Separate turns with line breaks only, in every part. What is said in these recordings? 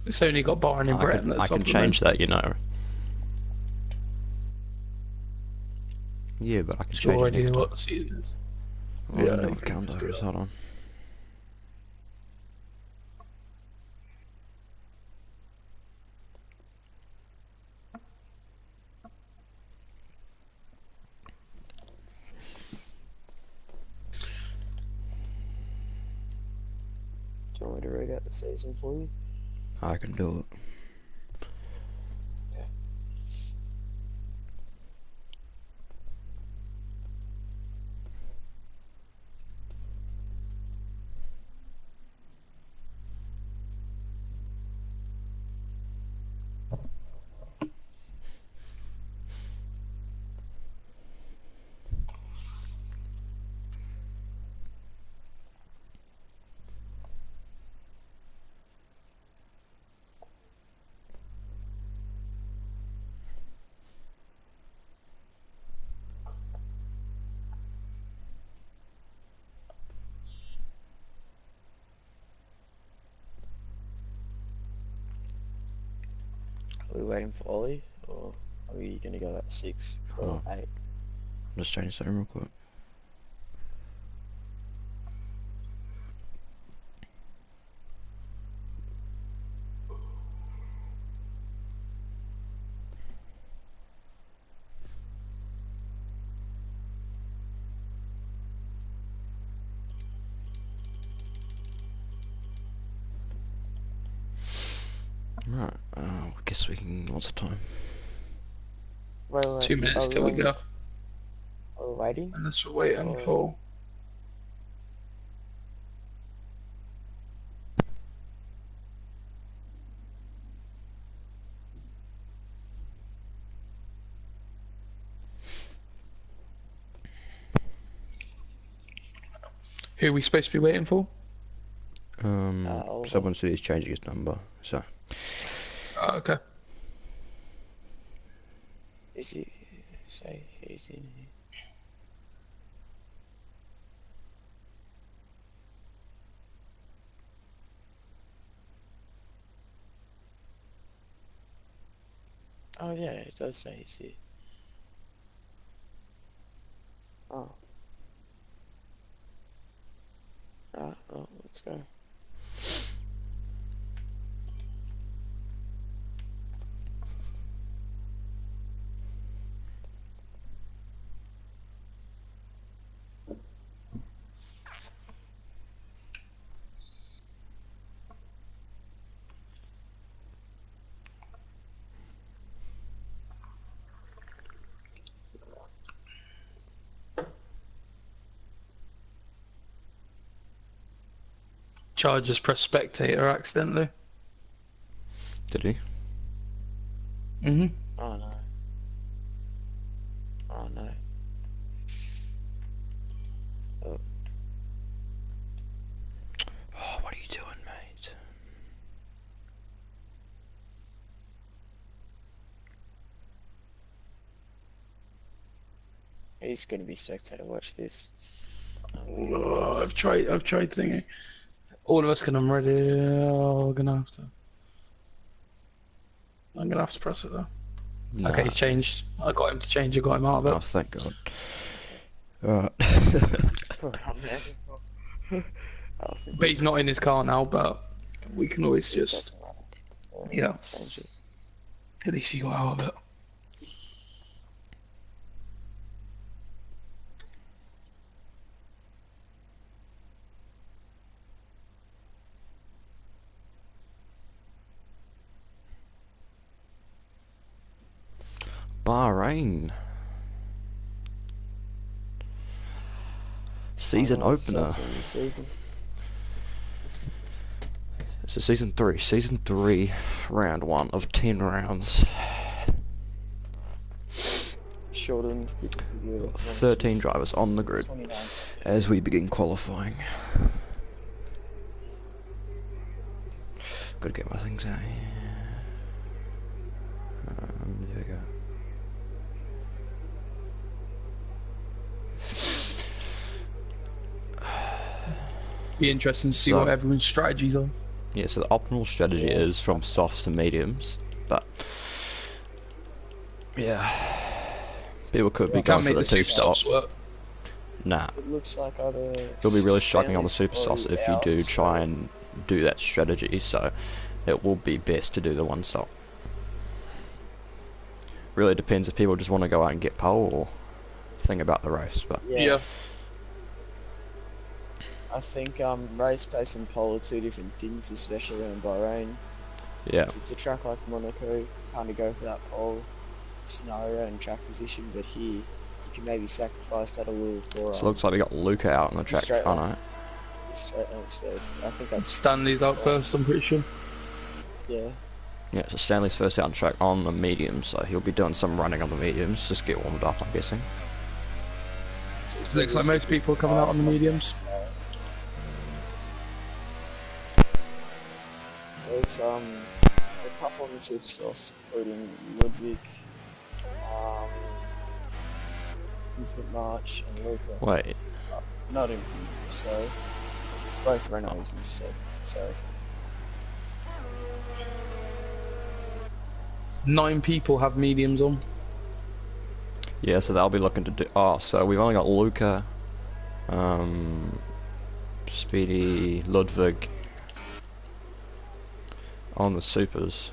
It's only got Bahrain and Britain at the
I
top
can
of the
change
menu.
that, you know. Yeah, but I can
Sure
change it
already
next
know
time.
what the season is.
Oh, you
Yeah,
know
you
what the
can just do
calendar is.
that.
Hold on.
Do you want me to read out the season for you?
I can do it.
Okay. Are we waiting for Ollie, or are we going to go at 6 or 8?
Just change the name real quick. Right, I guess we can... What's the time?
Wait,
2 minutes till we go.
Are we waiting?
Unless we're waiting for... Who are we supposed to be waiting for?
Someone said he's changing his number, so...
Oh, okay.
Is he... Say he's in here. Oh yeah, it does say he's here. Oh. Alright, well, let's go.
Chargers press spectator accidentally.
Did he?
Mm-hmm.
Oh no. Oh no. Oh.
Oh, what are you doing, mate?
He's gonna be spectator, watch this.
Oh, I've tried thinking. All of us can I'm ready. Oh, we're gonna have to. I'm gonna have to press it though.
Nah.
Okay, he's changed. I got him to change. I got him out of it.
Oh, thank God. Alright.
But he's not in his car now. But we can always just, you know,
change it.
at least he got out of it.
Bahrain. Season opener.
Season.
It's a season 3. Season 3, round 1 of 10 rounds.
Shortened.
13 drivers on the grid as we begin qualifying. Gotta get my things out here. There we go.
Be interesting to see what everyone's strategies are.
Yeah, so the optimal strategy is from softs to mediums, but yeah, people could be going
Can't
for
make
the
the super
two-stops.
softs work.
Nah,
It looks like either
it'll be really striking on the super
Stanley's
softs if you
already
do
out,
try
so
and do that strategy, so it will be best to do the one-stop. Really depends if people just want to go out and get pole or think about the race, but
Yeah.
I think race pace and pole are two different things, especially around Bahrain.
yeah.
If it's a track like Monaco, you kind of go for that pole scenario and track position, but here you can maybe sacrifice that a little for
So it looks like we got Luca out on the track
straight
front,
line.
right?
Straight line speed. I think that's
Stanley's out first, I'm pretty sure.
yeah.
Yeah, so Stanley's first out on track on the mediums, so he'll be doing some running on the mediums, just get warmed up, I'm guessing.
It looks like most people are coming out on the mediums.
There's a couple on the super softs, including Ludwig, Infant March, and Luca.
Wait,
Not Infant, so both Renaults instead. So
9 people have mediums on.
yeah, so they'll be looking to do... Oh, so we've only got Luca, Speedy, Ludwig on the supers,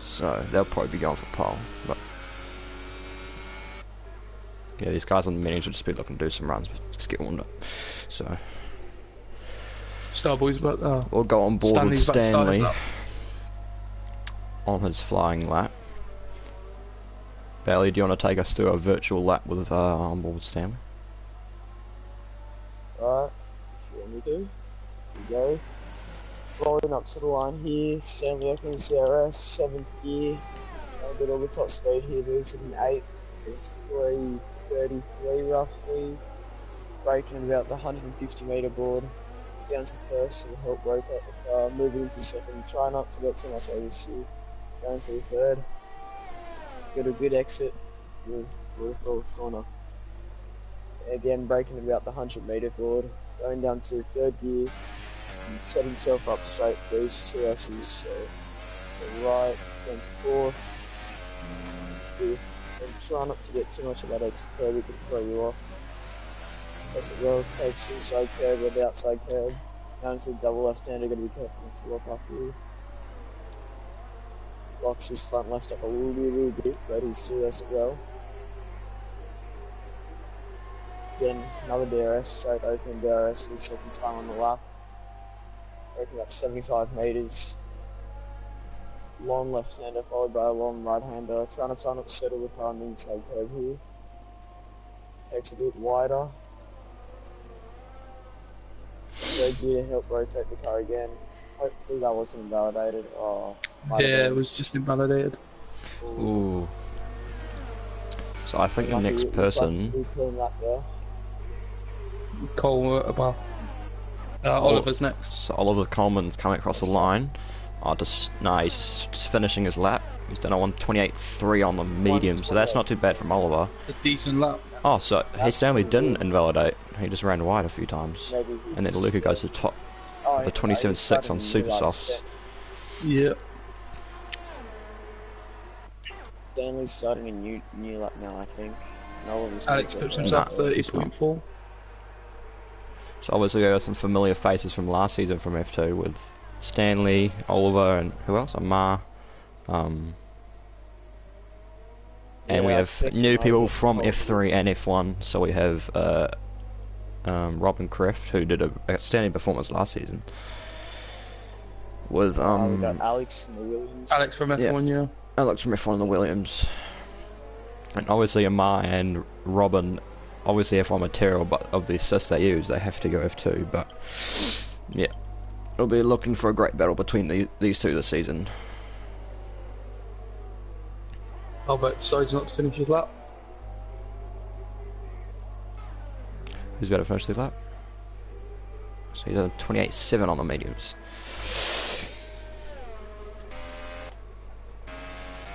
so they'll probably be going for pole, but yeah, these guys on the mediums will just be looking to do some runs, just get warmed up, so
Starboy's about
we'll go on board
Stanley's
with
about to start his
Stanley
lap.
on his flying lap. Bailey, do you want to take us through a virtual lap with on board with Stanley?
Alright, if you want me to, here we go. Rolling up to the line here, Stanley opening CRS, 7th gear. A bit over top speed here, moves in 8th. It's 3:33 roughly. Braking at about the 150 metre board. Down to first to help rotate the car. Moving into second, try not to get too much oversteer. Going for the third. Got a good exit for the fourth corner. Again, braking at about the 100 metre board. Going down to third gear. And set himself up straight for these two S's. So, go right, down to fourth, fifth, and try not to get too much of that exit curve, it can throw you off. As it well, takes the inside curve or the outside curve. Down to the double left-hander, got to be careful not to lock up here. Locks his front left up a little bit, but he's still does it well. Again, another DRS, straight open DRS for the second time on the lap. Reckon about 75 metres. Long left-hander followed by a long right-hander. Trying not to settle the car on the inside curve here. Takes a bit wider. Third gear to help rotate the car again. Hopefully that wasn't invalidated. Oh,
Yeah, it was just invalidated.
Ooh. So I think the next person...
Cole about Oliver's next.
So Oliver Coleman's coming across the line. Oh, he's just finishing his lap. He's done a 1:28.3 on the medium, so that's not too bad from Oliver.
A decent lap.
Oh, so he Stanley didn't invalidate. He just ran wide a few times. And then Luca goes to top the 27.6 on super softs.
Yeah.
Stanley's starting a new lap now, I think.
Alex puts himself 30.4.
So obviously there are some familiar faces from last season from F2 with Stanley, Oliver, and who else? Amar. And we have new people from F3 and F1. So we have Robin Kreft, who did a outstanding performance last season. With
we got Alex in the Williams.
Alex from F1, yeah.
Alex from F1 and the Williams. And obviously Amar and Robin, obviously F1 material, but of the assists they use, they have to go F2. But yeah, it'll be looking for a great battle between these two this season.
Albert decides not to finish his lap.
Who's about to finish the lap? So he's at 28.7 on the mediums.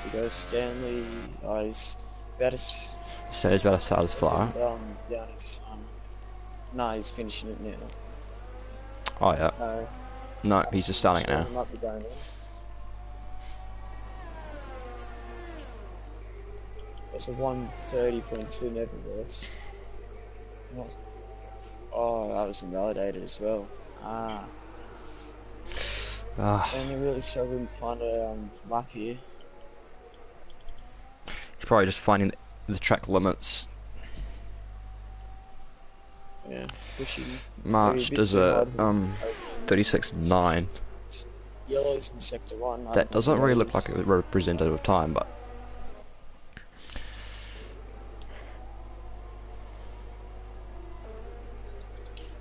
We go Stanley. He's about to.
So he's about to start his flyer.
Down his. No, he's finishing it now.
Oh yeah.
No.
No, he's just starting it
Sure,
now.
he might be going in. That's a 130.2 nevertheless. Oh, that was invalidated as well. Ah. And they're really struggling to find a lap here.
He's probably just finding the track limits.
Yeah, pushing.
Marched is a 36.9.
Yellows in sector 1.
That doesn't really look like a representative time, but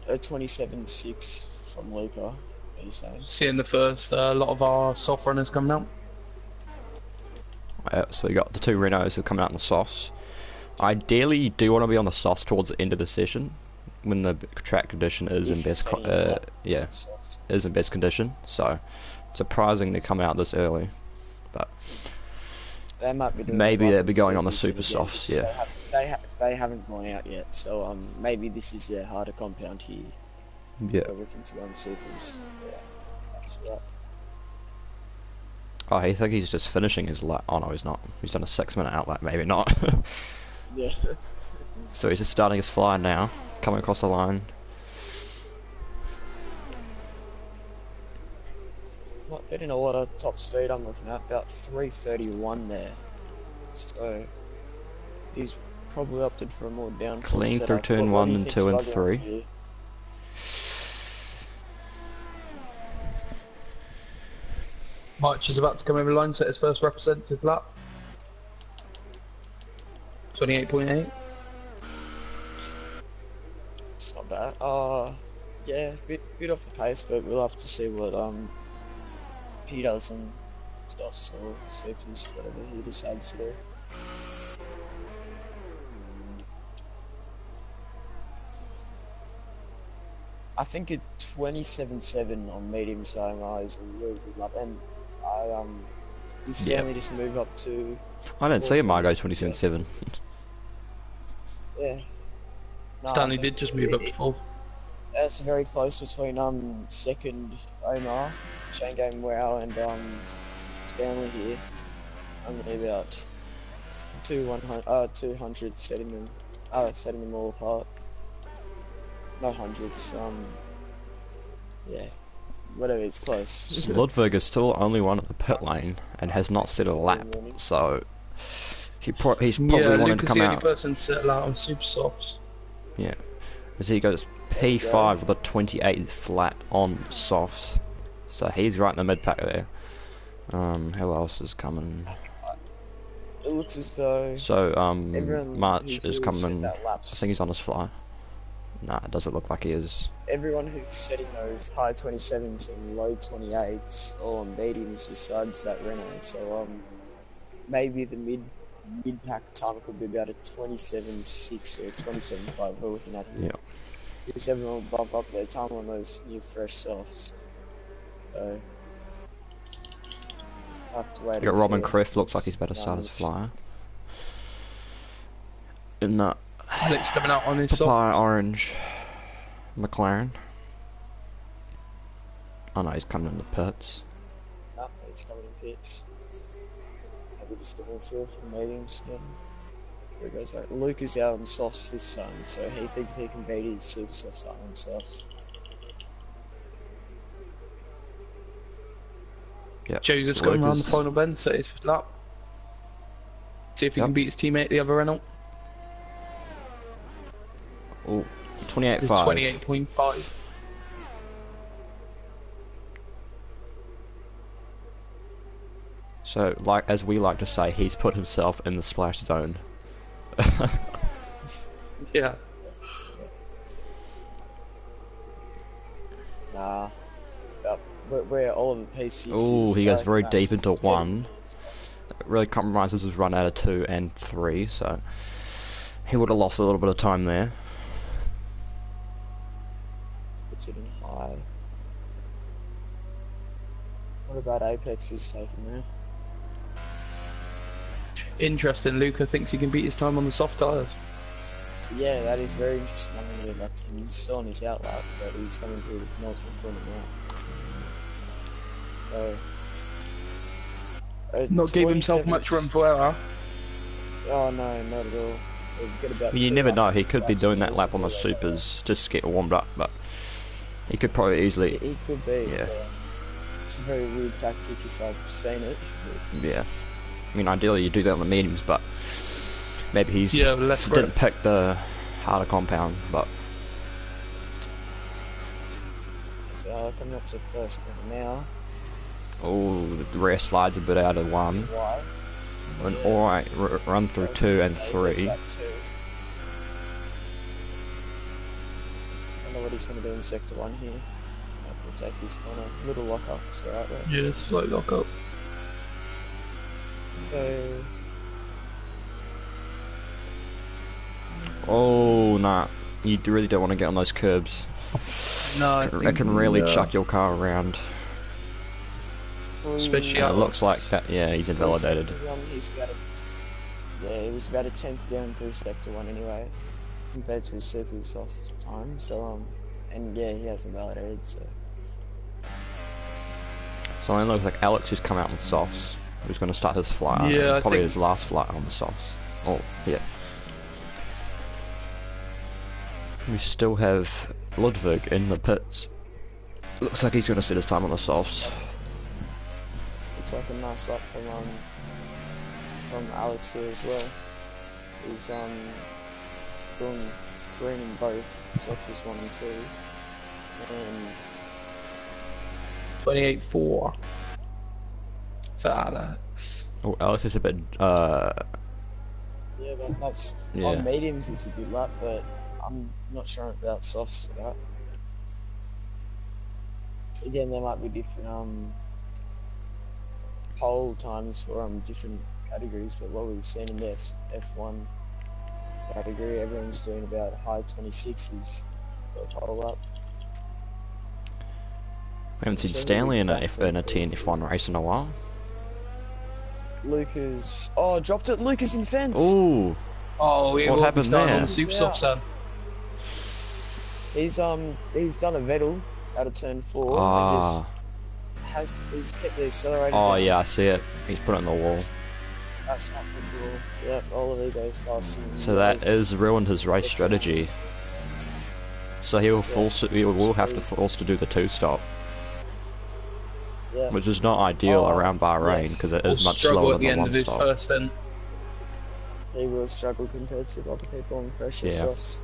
a 27.6 from Luca. What are you saying?
Seeing the first lot of our soft runners coming out.
so you got the 2 Renaults who are coming out in the softs. Ideally, you do want to be on the softs towards the end of the session, when the track condition is in best is in best condition. So surprising they're coming out this early, but
They might be doing
maybe they'll be
supers
going on the super
again,
softs.
because
Yeah,
they haven't gone out yet. So maybe this is their harder compound here.
yeah.
They're looking to go on supers. Yeah.
Oh, I think he's just finishing his lap. Oh no, he's not. He's done a 6-minute outlap. Maybe not.
Yeah.
So he's just starting his fly now, coming across the line.
Not getting a lot of top speed. I'm looking at about 331 there. So he's probably opted for a more downforce
Clean through
setup.
turn
What do
1
you
and
think's
2 and
bugging
3.
here?
March is about to come over the line, set his first representative lap. 28.8.
It's not bad. Yeah, bit off the pace, but we'll have to see what he does and stuff. So supers, whatever he decides to do. I think a 27.7 on mediums VMI is a really good lap, and this is only just move up to.
I don't see a Margo 27.7.
Yeah. No,
Stanley
I
did
think
just move up to 4th.
That's very close between second Omar, Chain Game Wow, and Stanley here. Only about 200 setting them all apart. Not hundreds. Yeah, whatever. It's close.
Ludwig is still only one at the pit lane and has not set a lap, so he's probably wanted to come
the
out.
only person to settle out on super softs.
Yeah, as he goes P5 with a 28th flat on softs, so he's right in the mid pack there. Who else is coming?
It looks as though.
So
everyone
March
who's
is
really set
coming.
that
I
laps.
think he's on his fly. Nah, it doesn't look like he is.
Everyone who's setting those high 27s and low 28s all on mediums besides that Renault. So maybe the mid pack time could be about a 27.6 or 27.5 we're looking at here.
Yeah.
Because everyone will bump up their time on those new fresh softs. So I'll have to wait.
You got
and
Robin
see.
Criff, looks like he's better start his flyer. In the
Alex coming out on his soft.
papaya orange McLaren. Oh no, he's coming in the pits.
No, he's coming in pits. Maybe just a little feel from mediums again. There goes right. Luke is out on softs this time, so he thinks he can beat his super soft time on softs.
Yeah.
Joseph's
so
coming around the
Lucas-
final bend, set his lap. See if he
Yep.
can beat his teammate, the other Renault.
Oh, 28.5.
28.5.
So, like as we like to say, he's put himself in the splash zone.
Yeah.
Nah. Where Oliver P6
Oh,
is,
he goes very
no,
deep
it's
into
10
1.
minutes.
It really compromises his run out of 2 and 3, so he would have lost a little bit of time there.
Puts it in high. What about Apex is taking there?
Interesting. Luca thinks he can beat his time on the soft tyres.
Yeah, that is very interesting. I'm going to get back to him. He's still on his outlap, but he's coming through the penultimate corner now. So,
Not gave himself much room for error.
Oh no, not at all. He'll get about
You
2
never know, he
laps
could be doing that
before
lap on the
they go.
supers just to get warmed up, but he could probably easily.
He could be.
Yeah.
But it's a very weird tactic if I've seen it.
Yeah. I mean, ideally you do that on the mediums, but maybe he's
less
didn't pick the harder compound, but.
So coming up to the first corner now.
Oh, the rear slides a bit out of one.
Wide.
An alright run through 2 and 3.
I don't know what he's going to do in sector 1 here. We'll take this corner. Little lock up, it's alright there.
Yeah, slight lock up.
So,
Oh, nah. You really don't want to get on those curbs.
No,
It can really chuck your car around.
Especially
And it looks like that, yeah, he's invalidated.
He's about he was about a 10th down through sector 1 anyway, compared to his super soft time, so, and yeah, he has invalidated, so.
So it looks like Alex who's come out on softs, who's going to start his flight,
Yeah, I
probably
think...
his last flight on the softs. Oh, yeah. We still have Ludwig in the pits. Looks like he's going to set his time on the softs.
Looks like a nice lap from Alex here as well. He's doing green in both sectors 1 and 2, and
28.4 for Alex.
Oh, Alex is a bit,
yeah, that's
Yeah.
on mediums it's a good lap, but I'm not sure about softs for that. Again, there might be different pole times for different categories, but what we've seen in the F1 category, everyone's doing about high 26s for a pole lap.
We haven't seen Stanley in a TNF1 race in a while.
Lucas, dropped it. Lucas in the fence.
Ooh,
Oh,
What happened there?
On the super soft sand.
He's done a Vettel out of turn 4.
Ah.
And he's kept the accelerator
Oh
down.
yeah, I see it. He's put it on the wall.
That's not good at all. Yep, Oliver goes fast.
So that has ruined his race strategy. So he will have to force to do the 2-stop,
Yeah.
which is not ideal around Bahrain
yes.
because it is much
Struggle
slower
at the
than the
end of his
1-stop.
first stint.
He will struggle compared to the other people on fresher
Yeah.
softs.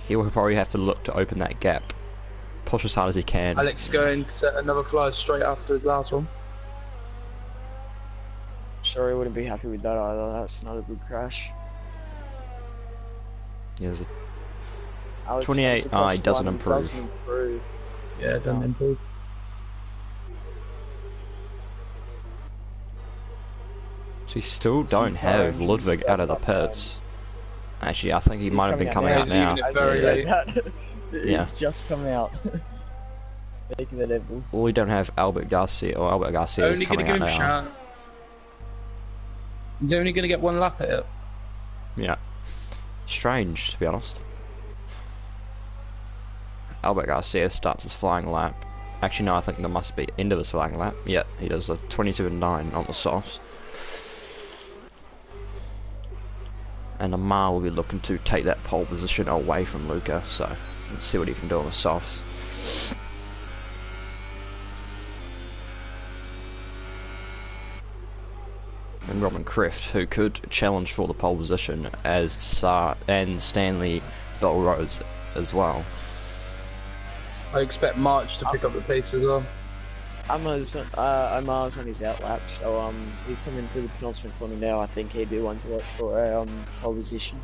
He will probably have to look to open that gap, push as hard as he can.
Alex going to set another fly straight after his last one.
Sure, he wouldn't be happy with that either. That's not a good crash.
Yeah,
Alex
28,
comes across
he doesn't
the line,
improve.
Doesn't improve.
Yeah, done improve.
so you still don't have Ludwig out of the pits. Actually, I think he might have been coming out now.
now.
I just said that.
Yeah.
He's just come out. Speaking of the devil.
Well, we don't have Albert Garcia, or Albert Garcia is
Only going
coming
to
out
give him a
now.
chance. He's only going to get one lap at it.
Yeah. Strange, to be honest. Albert Garcia starts his flying lap. Actually, no, I think there must be end of his flying lap. Yeah, he does a 22.9 on the softs. And Amar will be looking to take that pole position away from Luca, so let's see what he can do on the softs. And Robin Kreft, who could challenge for the pole position as and Stanley Belrose as well.
I expect March to pick up the pace as well.
Omar's on his out lap, so he's coming to the penultimate corner now. I think he'd be one to watch for a pole position.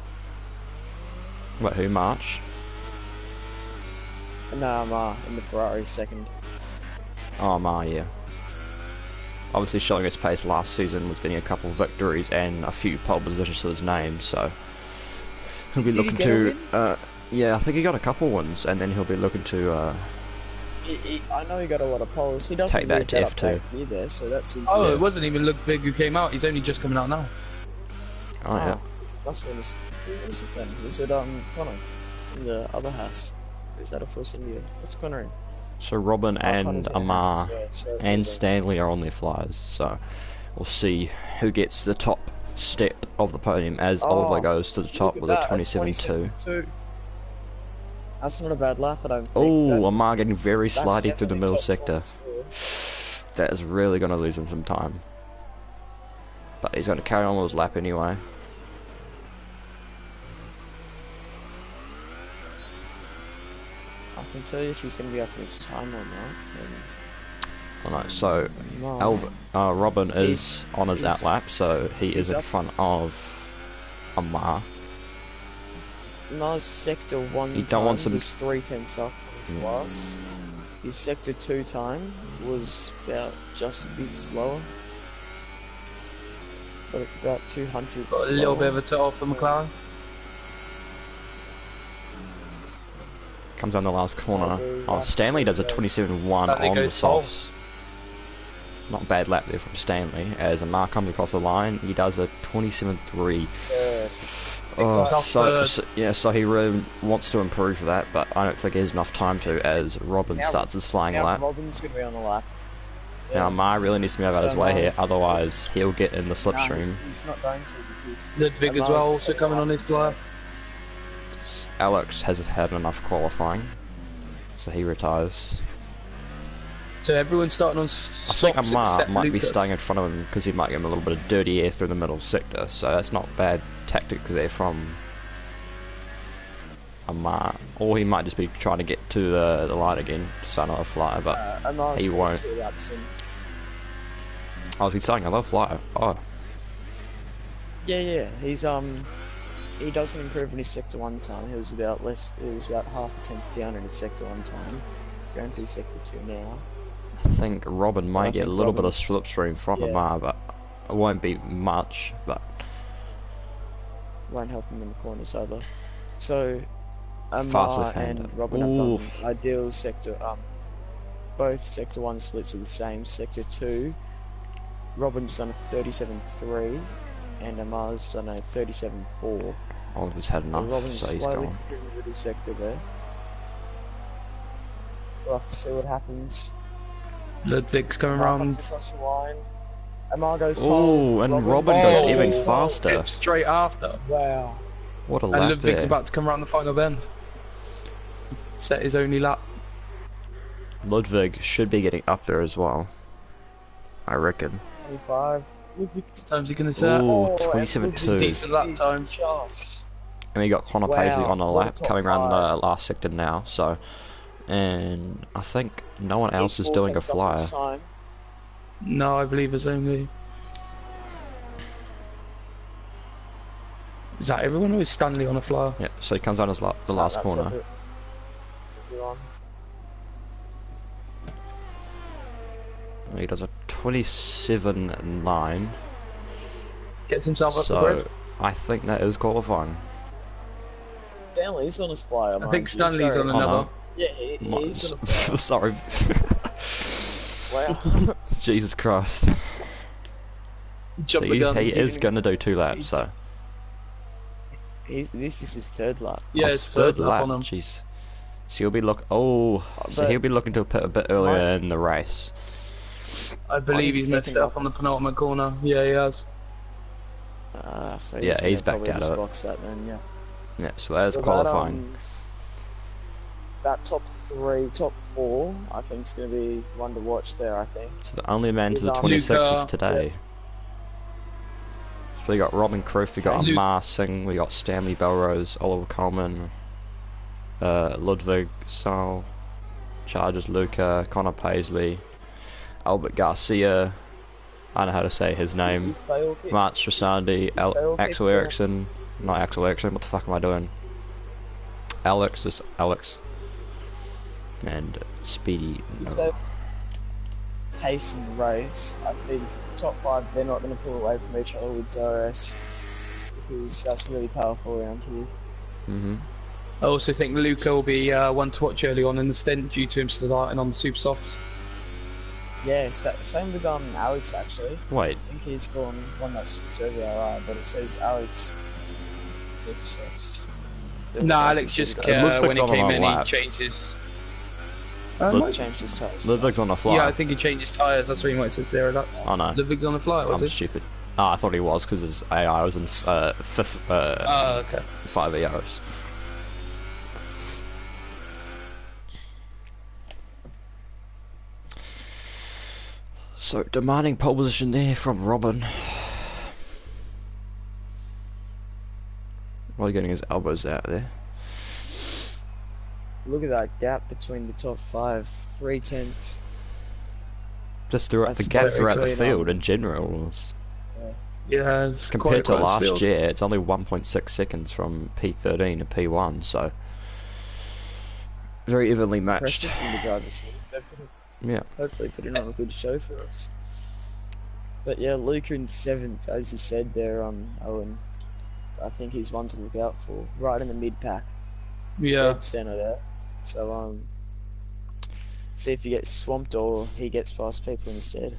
What, who, March?
No, Amar in the Ferrari second.
Oh, Amar, yeah. Obviously showing his pace last season was getting a couple of victories and a few pole positions to his name, so he'll be looking to yeah, I think he got a couple wins, and then he'll be looking to
I know he got a lot of poles. He doesn't
take that to F2.
Gear there, so that's
Oh, it wasn't even Ludwig who came out. He's only just coming out now.
Oh yeah.
That's when who was it then? Was it Connor in the other house? Is that a Force India? What's Connor in?
So Robin and
O'Connor's in
Amar
as well, so
and
maybe.
Stanley are on their flyers. So we'll see who gets the top step of the podium as Oliver goes to the top
Look
with
at
a
that,
27.2.
27.2. That's not a bad lap, I don't think.
Oh, Amar getting very
That's
slidey through the
definitely
middle
top
sector.
form score.
That is really going to lose him some time. But he's going to carry on with his lap anyway.
I can tell you if he's going to be up in his time or not.
Oh no, so Robin is on his outlap, so he is in front of Amar.
Mar's sector 1
He don't
time
want some-
was 3/10 off from his last. His sector 2 time was about just a bit slower. But about 200
Got a little bit of a total for McLaren.
Comes on the last corner. Oh, Stanley does a 27.1
Stanley
on the
goes pole.
softs. Not a bad lap there from Stanley. As Amar comes across the line, he does a 27.3. Oh, so he really wants to improve that, but I don't think he has enough time to as Robin starts his flying lap.
Robin's going to be on the lap.
Now Amar really needs to move out of his way here, otherwise he'll get in the slipstream.
He's not going to because
Ludwig as well, also coming on his flyer.
Alex has had enough qualifying, so he retires.
So everyone's starting on
I think
softs
Amar
except
might be
Lucas.
staying in front of him because he might give him a little bit of dirty air through the middle sector, so that's not bad tactics there from Amar. Or he might just be trying to get to the line again to start another flyer, but he won't. Oh, he's starting another flyer. Oh,
Yeah. He doesn't improve in his sector 1 time. He was about half a tenth down in his sector 1 time. He's going through sector 2 now.
I think Robin might get a little bit of
Robin's-
slipstream from Amar, but it won't be much. But
Won't help him in the corners either. So
Fast
Amar
left-hander.
and Robin have done ideal sector. Both sector 1 splits are the same. Sector 2, Robin's done a 37.3, and Amar's done a 37.4.
Oliver's had enough,
Robin's
so he's
slightly
gone.
through the middle sector there. We'll have to see what happens.
Ludwig's coming
Amar
round.
comes across the line. Amar goes
Oh, and Robin goes even
Oh,
faster.
Straight after.
Wow.
What a
And
lap
Ludwig's
there.
about to come around the final bend. Set his only lap.
Ludwig should be getting up there as well, I reckon.
25. Ludwig.
What time's he going to set?
Ooh,
and
27.2.
Ludwig's
Decent lap time.
Just.
And we got Connor
Wow,
Paisley on the
what a
lap
top
coming around
five.
the last sector now, so. And I think no one else is doing a flyer.
No, I believe it's only. Is that everyone or is Stanley on a flyer?
Yeah, so he comes down his the last corner.
Everyone.
He does a 27.9.
Gets himself up the
So
grid.
I think that is qualifying.
Stanley's on his flyer.
I
mind
think
you,
Stanley's
sorry.
on another.
no.
Yeah, he's on a flyer.
Sorry.
Wow.
Jesus Christ.
Jump
So
the gun.
he is going to do 2 laps, so.
This is his 3rd lap.
Yeah,
Oh,
it's
third
third lap
lap,
on him.
jeez. So he'll be so
But-
he'll be looking to pit a bit earlier in the race.
I believe he's messed
second
up on the penultimate corner. Yeah, he has.
So
Yeah, he's
gonna
backed
probably
out
just
of it.
box that then, yeah.
Yeah, so that is
So
qualifying.
That top 4, I think is going to be one to watch there. I think.
So the only man to the
Luca,
26s today. So we got Robin Croof, we got
Luke.
Amar Singh, we got Stanley Belrose, Oliver Coleman, Ludwig Sal, Chargers Luca, Connor Paisley, Albert Garcia, I don't know how to say his name,
If they all keep,
Mark Strassandi,
they all keep
Axel
going.
Eriksson, not Axel Eriksson, what the fuck am I doing? Alex, just Alex. And Speedy,
if
no.
they pace in the race, I think top 5 they're not going to pull away from each other with DRS because that's really powerful around here.
I also think Luca will be one to watch early on in the stint due to him starting on the super softs.
Yeah, same with Alex actually.
Wait,
I think he's gone one that's over RI, but it says Alex Ipsos.
No, Alex just
It looks like
when
it's
he
on
came
our
in,
lap.
he changed his.
He changed his tyres.
Ludwig's on the fly.
Yeah, I think he changed his tyres. That's why he might have said 0 laps.
Oh no.
Ludwig's on the fly, was
I'm
he?
stupid. I thought he was because his AI was in fifth,
Okay.
5 EOs. So, demanding pole position there from Robin. While getting his elbows out there.
Look at that gap between the top 5. 3 tenths.
Just throughout the gap throughout the field in general.
Yeah, it's
Compared to
quite
last
field.
year, it's only 1.6 seconds from P13 to P1, so very evenly matched.
Impressive from the driver's seat.
Yeah.
Hopefully putting on a good show for us. But yeah, Luca in 7th, as you said there, Owen. I think he's one to look out for. Right in the mid-pack.
Yeah.
Dead centre there. So, see if he gets swamped or he gets past people instead.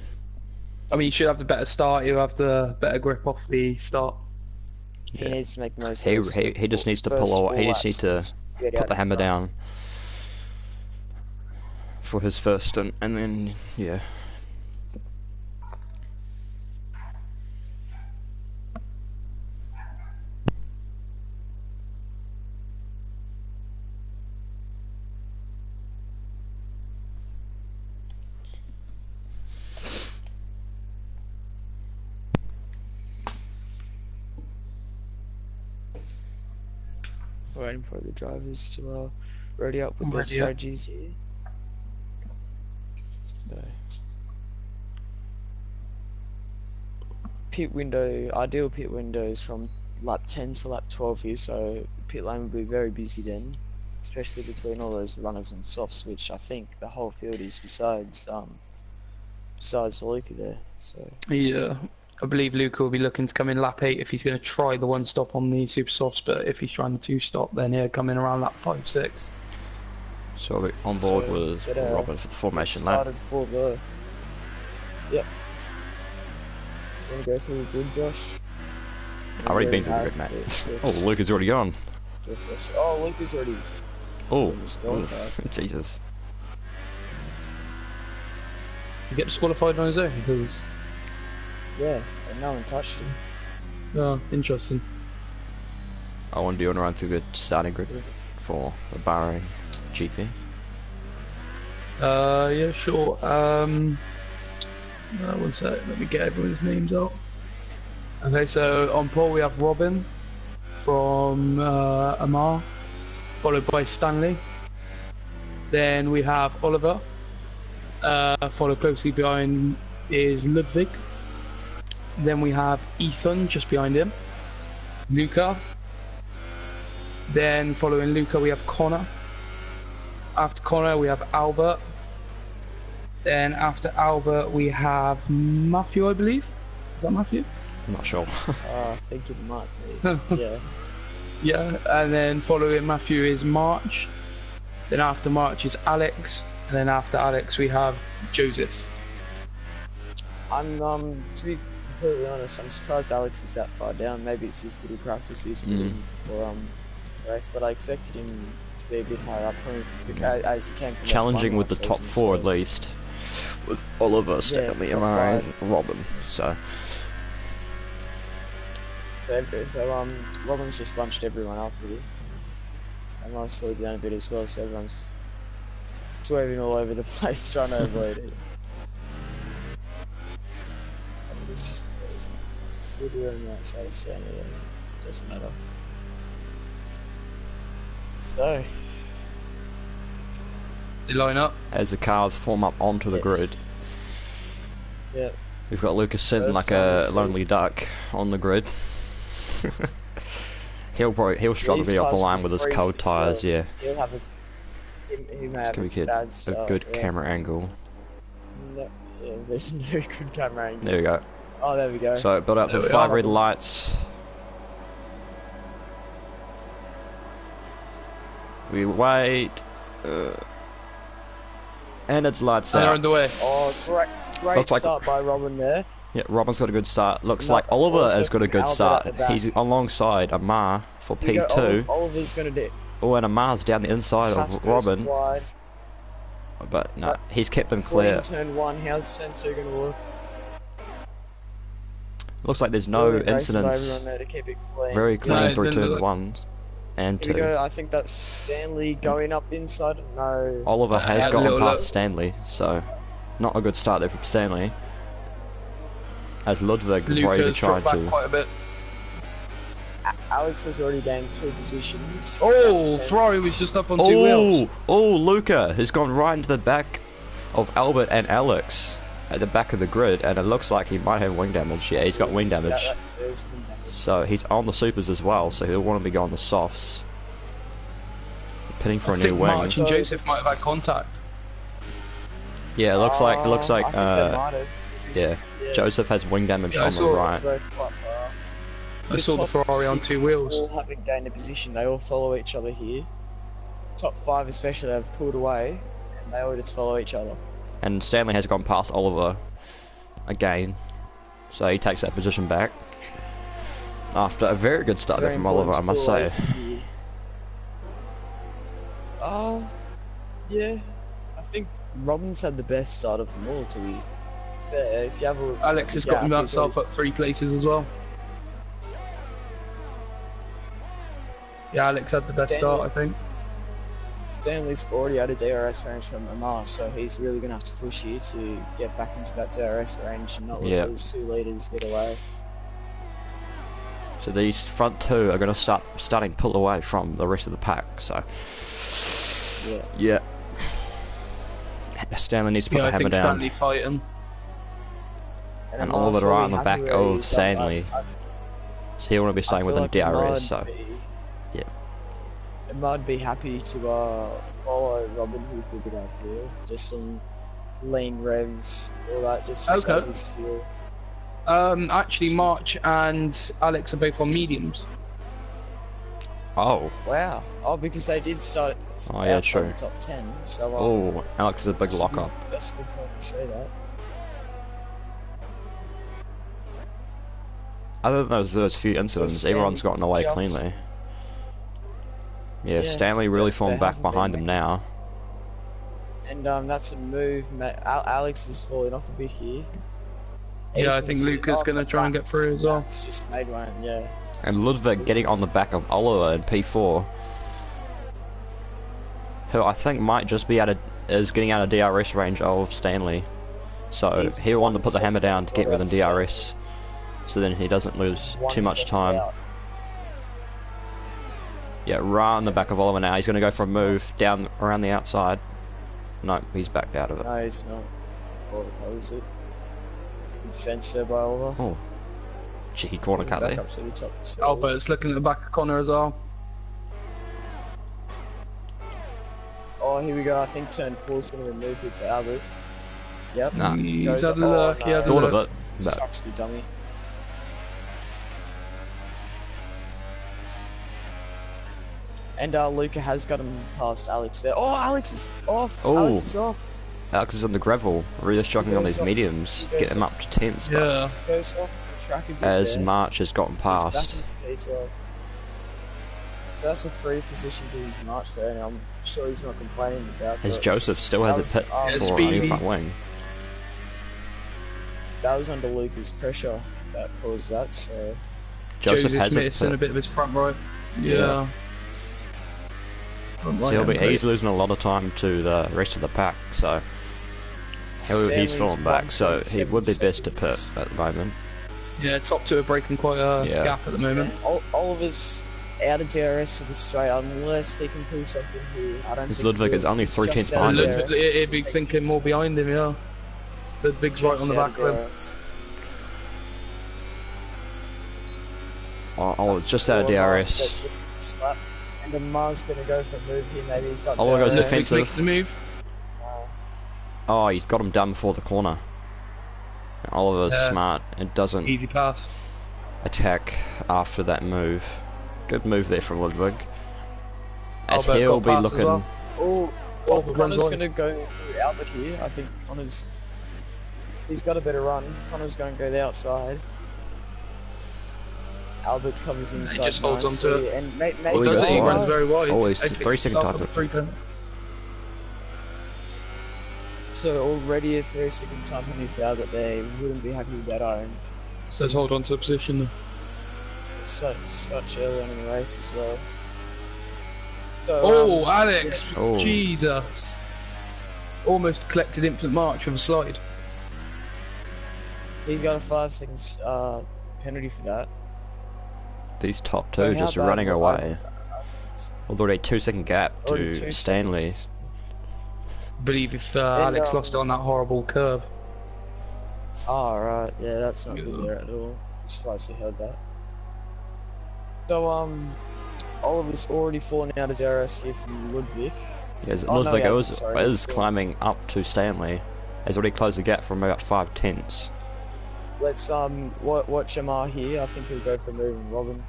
I mean, you should have the better start. You have the better grip off the start.
He needs to make the most
He
of it.
he just needs to pull out. He just needs to put the hammer down for his first stint, and then yeah.
Waiting for the drivers to ready up with
I'm
their
ready up.
strategies here. No. Pit window, ideal pit windows from lap 10 to lap 12 here, so pit lane will be very busy then, especially between all those runners and softs, which I think the whole field is besides Luca there. So
Yeah. I believe Luca will be looking to come in lap 8 if he's going to try the 1 stop on the super softs, but if he's trying the 2 stop, then he'll come in around lap 5, 6.
So we're on board with Robin for the formation lap.
started for the. Yep. Want to go through the grid, Josh?
I've already been through the grid, mate. Oh, Luca's already gone.
Oh, Luca's already.
Oh,
disqualified.
Jesus.
He get disqualified on his own because.
Yeah, and no one touched him.
Oh, interesting.
I want to do a run through the starting grid for the Bahrain GP.
Yeah, sure. One sec, let me get everyone's names out. Okay, so on pole we have Robin from Amar, followed by Stanley. Then we have Oliver. Followed closely behind is Ludwig. Then we have Ethan just behind him. Luca. Then following Luca we have Connor. After Connor we have Albert. Then after Albert we have Matthew, I believe. Is that Matthew?
I'm not sure.
I think it might be. Yeah.
Yeah, and then following Matthew is March. Then after March is Alex. And then after Alex we have Joseph.
I'm to be completely honest, I'm surprised Alex is that far down. Maybe it's just little practice he's put in for race, but I expected him to be a bit higher up as he came from
Challenging
F1
with the
last
top
season,
4
so-
at least. With Oliver, Stanley,
top
Amar,
5.
and Robin. So
Robin's just bunched everyone up really. And I slowed down a bit as well, so everyone's swerving all over the place trying to avoid it. There's good room outside of Stanley, doesn't matter. So,
They line up.
as the cars form up onto the grid,
yeah.
we've got Lucas sitting
First
like a
time
lonely duck on the grid. he'll struggle to
These
be off the
tyres
line
will
with his
freeze
cold
as well.
tyres. Yeah,
He'll have he may have
it's gonna be
a bad
a
start.
good
yeah.
camera angle.
No, yeah, there's no good camera angle.
There we go.
Oh, there we go.
So build up to
There we
5
are.
red lights. We wait. And it's lights
And they're
out.
underway.
Oh, great
Looks like-
start by Robin there.
Yeah, Robin's got a good start. Looks
No,
like Oliver
also
has got a
from
good
Albert
start.
at the back.
He's alongside Amar for
Here you go,
P2.
Oliver's going to do
Oh, and Amar's down the inside
Haas
of
goes
Robin.
wide.
but no, he's kept them
Before
clear.
in turn 1, how's turn 2 going to look?
Looks like there's no
Brilliant racing by
incidents.
everyone there to keep it clean.
Very clean
No, it
through
didn't
turn
look-
1 and
Here we
2.
go, I think that's Stanley going up inside. No.
Oliver has
had a
gotten
little
past
look.
Stanley, so not a good start there from Stanley. As Ludwig will probably be
Lucas
trying
dropped back
to.
quite a bit.
Alex has already gained 2 positions.
Oh,
Ten.
Ferrari was just up on 2 wheels.
Oh, Luca has gone right into the back of Albert and Alex at the back of the grid, and it looks like he might have wing damage. Yeah, he's got wing damage.
There's wing damage.
So he's on the supers as well, so he'll want to be going the softs. Pitting for
I
a new
think
wing.
March and Joseph might have had contact.
Yeah, it looks like
I think they might have.
yeah. Joseph has wing damage
Yeah, I
on the
saw it.
right.
Both quite fast.
I saw the
top
Ferrari on
6
2 wheels.
all haven't gained a position. They all follow each other here. Top 5 especially have pulled away, and they all just follow each other.
And Stanley has gone past Oliver again, so he takes that position back. After a very good start there
Very
from Oliver, I
important
must
to
say.
pull away here. Yeah. I think Robin's had the best start of them all, to be fair. If you have a look,
Alex has got himself up 3 places as well. Yeah, Alex had the best start, I think.
Stanley's already had a DRS range from Amar, so he's really going to have to push here to get back into that DRS range and not let
Yeah.
those 2 leaders get away.
So these front 2 are going to starting to pull away from the rest of the pack. So yeah. Stanley needs to put
Yeah,
the
I
hammer
think
down.
Stanley fighting.
And
Amar's
Oliver right
really
on the
happy
back
where
of
he's at.
Stanley. So he'll want to be staying
I feel
within
like
DRS. So yeah.
Amar'd be happy to follow Robin who figured out here. Just some lean revs, all that, just to save his fuel.
Actually, March and Alex are both on mediums.
Oh.
Wow. Oh, because they did start
Yeah,
outside
true.
the top 10, so
Oh, Alex is a big lock up.
That's a good point to say that.
Other than those few incidents,
Stanley
everyone's gotten away
just-
cleanly. Yeah,
Yeah,
Stanley really
there
falling back
hasn't been
behind him now.
And that's a move. Alex is falling off a bit here.
Yeah, I think Luca's going to try and get through as well.
That's just made one, yeah.
And Ludwig getting on the back of Oliver in P4, who I think might just be is getting out of DRS range of Stanley. So
He's
he'll want to
1
put the hammer down to get
second
within
out.
DRS, so then he doesn't lose
1
too much
second
time.
out.
Yeah, right on the back of Oliver now. He's going to go for a move down around the outside. No, he's backed out of it.
No, he's not. Oh, that was it. Good fence there by Oliver.
Oh, cheeky corner cut
Back
there.
up to the top 2.
Albert's looking at the back of Connor as well.
Oh, here we go. I think turn 4's going to remove it for Albert. Yep.
Nah.
He's
Goes
had a look, he had a
Thought of
look.
it, but
Sucks the dummy. And Luca has got him past Alex there. Oh, Alex is off.
Oh.
Alex is off.
Alex is on the gravel, really struggling on
goes
these
off.
mediums,
He goes
get him up to 10s, but
Yeah.
Goes off the track a bit
as
there.
March has gotten
He's back
past,
into P as well. That's a free position to his March there, and I'm sure he's not complaining about
as
that.
Joseph still has a pit
Yeah,
for a
speedy.
new front wing.
That was under Luca's pressure that caused that, so...
Joseph has a
missing a
pit,
bit of his front right.
Yeah.
Yeah. Front
so
right
he's
end,
losing a lot of time to the rest of the pack, so he's
Stanley's
falling back, so he would be
1.7
best to pit
seconds.
at the moment.
Yeah, top 2 are breaking quite a
Yeah.
gap at the moment.
Oliver's out of DRS for the straight unless he can pull something here. I don't
His
think
Ludwig
he
is
will.
only
He's
3
just
tenths
out of
behind him.
DRS.
He'd be thinking more behind him, yeah. Ludwig's right on the back of him.
Oh, it's just out of DRS.
And Amar's going to go for a move here, maybe he's got
Oliver goes
DRS.
defensive.
Makes the move.
Oh, he's got him done before the corner. And Oliver's
Yeah.
smart and doesn't
Easy pass.
attack after that move. Good move there from Ludwig. As
Albert
he'll
got
be
past as
looking.
well.
Oh,
Albert
Connor's
runs
going to go through Albert here. I think Connor's... He's got a better run. Connor's going to go the outside. Albert covers inside
just holds on to
nicely,
it.
and maybe
Oh, he
Does
goes
it? He
wide.
runs very wide.
Oh, he's
He picks
3 second
himself
time.
up at 3 pin.
So already a 3-second time penalty foul that they wouldn't be happy with that iron.
Says hold on to the position. Then.
Such early on in the race as well. So,
Oh, Alex!
yeah.
Oh.
Jesus! Almost collected Infant March with a slide.
He's got a 5 seconds penalty for that.
These top
So
two
how
just
bad
running
were
away.
Artins?
Although a 2-second gap
Already
to
2
Stanley.
seconds.
I believe if Alex lost it on that horrible curve.
Oh, right. Yeah, that's not
Yeah.
good there at all. I'm surprised he held that. So, Oliver's already fallen out of DRS here from Ludwig.
Yes, it
Oh,
looks
no,
like
he
it
hasn't,
was
sorry,
is
he's still-
climbing up to Stanley. He's already closed the gap from about 5/10.
Let's watch Amar here. I think he'll go for moving Robin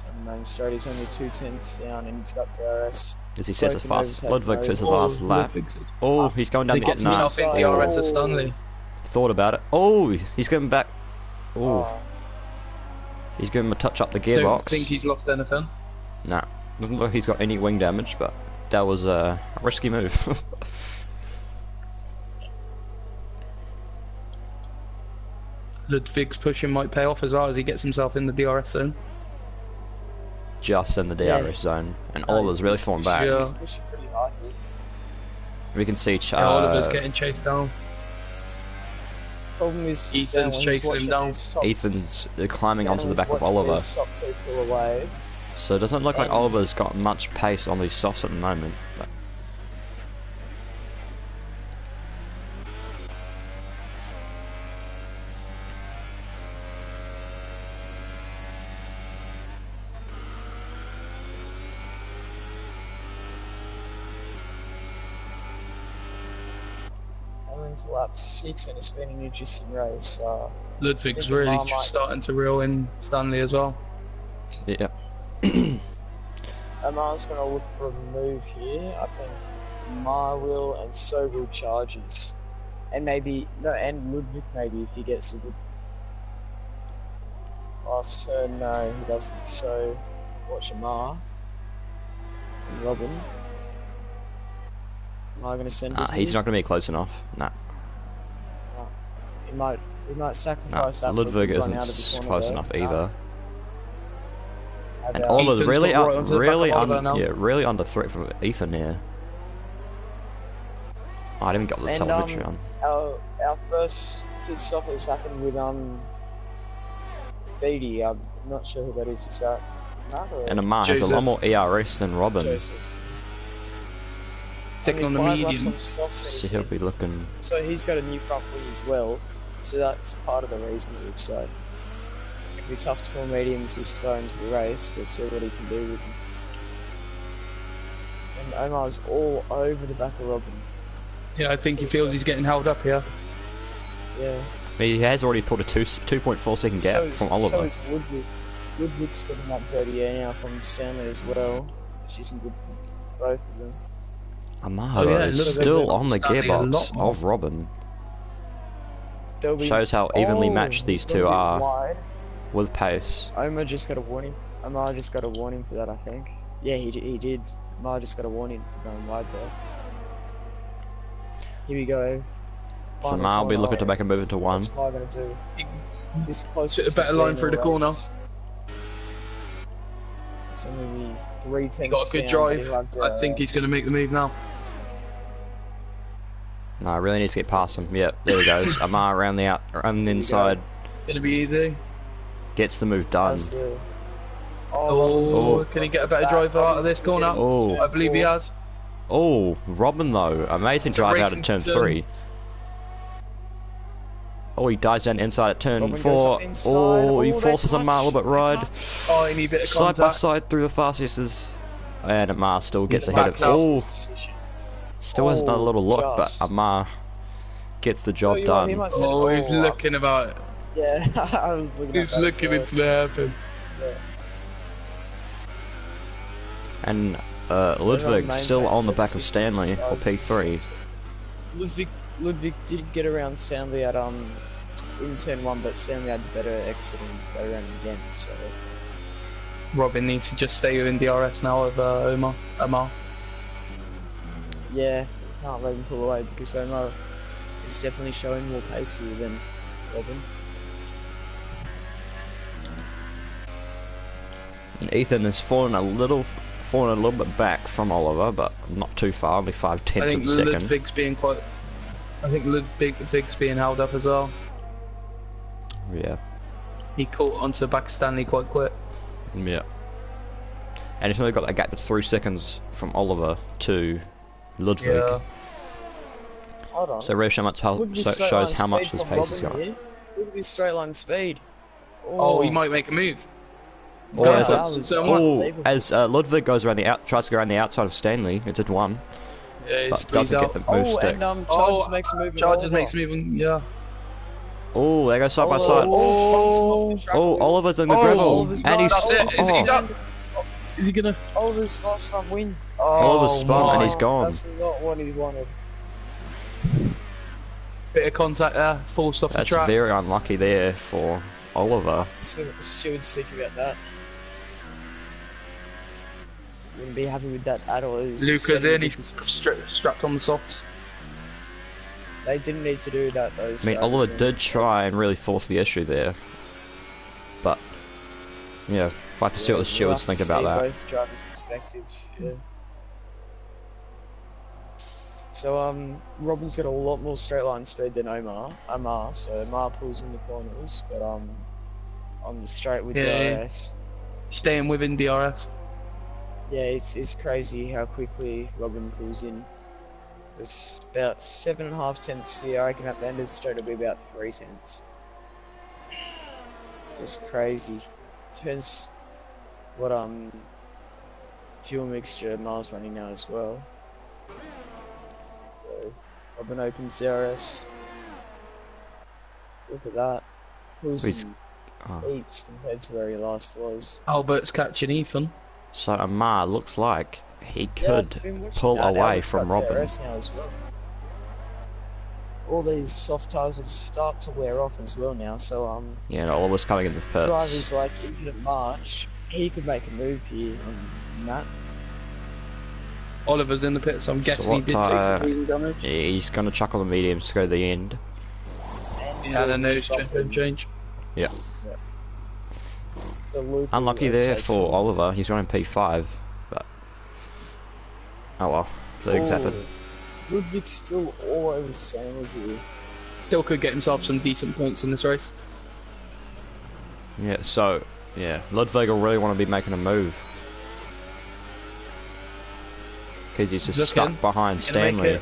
on the main straight. He's only 2/10 down and he's got DRS.
As he says
Both
his
of those
fast,
have
Ludwig
no-
says his
Oh,
last lap.
Ludwig says-
Oh, he's going down
He
the
gets
nah,
himself in
inside.
DRS
Oh.
at Stanley.
Thought about it. Oh, he's going back. Oh,
Oh,
he's going to touch up the
Don't
gearbox.
think he's lost anything.
Nah, doesn't look like he's got any wing damage, but that was a risky move.
Ludwig's pushing might pay off as well as he gets himself in the DRS zone.
Just in the
Yeah.
DRS zone, and Oliver's really
he's
falling
pushing-
back.
Yeah.
He's pushing pretty hard here.
We can see
Oliver's getting chased down.
Problem is,
Ethan's
Stan, when he's
chasing him
watching
down.
these top-
Ethan's climbing onto the
Stanley's
back of
watching
Oliver.
these top two pull away.
So it doesn't look like
And-
Oliver's got much pace on these softs at the moment. But
I'm into lap 6 and it's been an interesting race.
Ludwig's
think
really
Amar
just
might-
starting to reel in Stanley as well.
yeah,
Amar's going to look for a move here. I think Mar will, and so will Charges. And maybe, no, and Ludwig maybe if he gets a good last turn. No, he doesn't. So, watch Amar and Robin. Am I going to send it?
he's
here?
not going to be close enough. Nah,
He might sacrifice
nah.
that. for a
Ludwig
good run out of the
isn't
corner
close
there.
enough
Nah.
either.
How
And
about-
Oliver's
Ethan's
really
got right onto the back of Oliver now.
really under threat from Ethan here. Oh, I didn't get the
And,
telemetry on.
Our first pit stop has happened with Beatty. I'm not sure who that is. Is that Matt or
And Amar has a lot
Joseph.
more ERS than Robin,
Joseph?
Taking on the
5 laps
medium.
on softs and
so
he's-
he'll be looking.
So he's got a new front wheel as well. So that's part of the reason it looks like. It'll be tough to pull mediums this far into the race, but see what he can do with them. And Omar's all over the back of Robin.
Yeah, I think he feels he's getting held up here.
Yeah.
He has already pulled a 2.4 second gap
So
from Oliver.
So is Ludwig. Ludwig's getting that dirty air now from Stanley as well, which isn't good for both of them.
Amar
Oh, yeah,
is
it looks like
still
they've
on the
Stanley a
gearbox
lot more.
of Robin.
They'll be-
Shows how evenly
Oh,
matched these
he's gone a
two
bit
are
wide.
with pace.
Omar just got a warning. Omar just got a warning for that, I think. Yeah, he did. Omar just got a warning for going wide there. Here we go.
So
Final
Amar will be
corner.
looking to make a move into one.
What's Omar gonna do? This
Sit
closest.
a better line through the corner.
It's only the 3
He got a good drive. I think he's going to make the move now.
No, I really need to get past him. Yep, there he goes. Amar around the inside,
Going to be easy.
gets the move done.
Oh, can he get a better driver out of this corner?
Oh.
I believe he has.
Oh, Robin though, amazing
It's a
drive out
racing
of turn
turn.
3. Oh, he dives down inside at turn
Robin goes
4.
up inside.
Oh, he
Oh, they
forces Amar a little bit
touch.
wide.
Tiny bit of
Side by
contact.
side through the fastest. And Amar still gets
Yeah,
ahead of.
backs out.
Oh, still has
Oh,
another little look,
just.
but Amar gets the job
Oh, you're right, he
done.
might set it
Oh, he's
all up.
looking about it.
Yeah, I was looking at
He's
that
looking
as
into the happen.
well.
And
Everyone
Ludwig still
maintains
on the back of
76
Stanley for P3.
Ludwig did get around Stanley at in turn 1, but Stanley had better exit and got around him again. So
Robin needs to just stay within DRS now of Omar.
yeah, can't let him pull away because He's definitely showing more pace here than Robin.
And Ethan has fallen a little bit back from Oliver, but not too far, only 5/10
I
of
think
a second.
Ludwig's being quite. I think Ludwig's being held up as well.
Yeah.
He caught onto back Stanley quite quick.
Yeah. And he's only got that gap of 3 seconds from Oliver to Ludwig.
Yeah.
Hold on.
So really shows how much his pace has got.
Look at this straight line speed.
Oh, he might make a move.
Or as Ludwig goes around tries to go around the outside of Stanley, it did one,
Yeah,
but doesn't get the move stick.
And Charges makes a move.
Charges makes a move. Yeah.
Oh, they go side by side. Oh, Oliver's in the gravel, and he's
Is he gonna?
Oliver's last front win.
Oliver's spun and he's gone.
That's not what he wanted.
Bit of contact there, forced off the
That's
track.
very unlucky there for Oliver.
I have to see what the stewards think about that. Wouldn't be happy with that at all.
Luca's in, he's strapped on the softs.
They didn't need to do that though.
I mean, Oliver did try and really force the issue there, but yeah, we'll have to see what the stewards think about that.
Both drivers' perspectives. Yeah. So Robin's got a lot more straight line speed than Amar. So Amar pulls in the corners, but on the straight with DRS.
Staying within DRS.
Yeah, it's crazy how quickly Robin pulls in. There's about 7.5 tenths here. I reckon at the end of the straight it'll be about 3 tenths. It's crazy. Depends what fuel mixture Amar's running now as well. So Robin opens DRS. Look at that. Pulls in heaps compared to where he last was.
Albert's catching Ethan.
So Amar looks like he could pull away from Robin.
Now as well. All these soft tyres will start to wear off as well now, so
yeah, and Oliver's coming in the pits.
Drivers like even at March, he could make a move here on that.
Oliver's in the pits, so I'm guessing he did take some breathing damage.
Yeah, he's gonna chuck on the mediums to go to the end.
Yeah, then there's change.
Yeah. Unlucky there for Oliver, he's running P5, but oh well, things happen.
Ludwig's still all over Stanley here.
Still could get himself some decent points in this race.
Yeah, so, yeah, Ludwig will really want to be making a move. Because he's just stuck behind Stanley.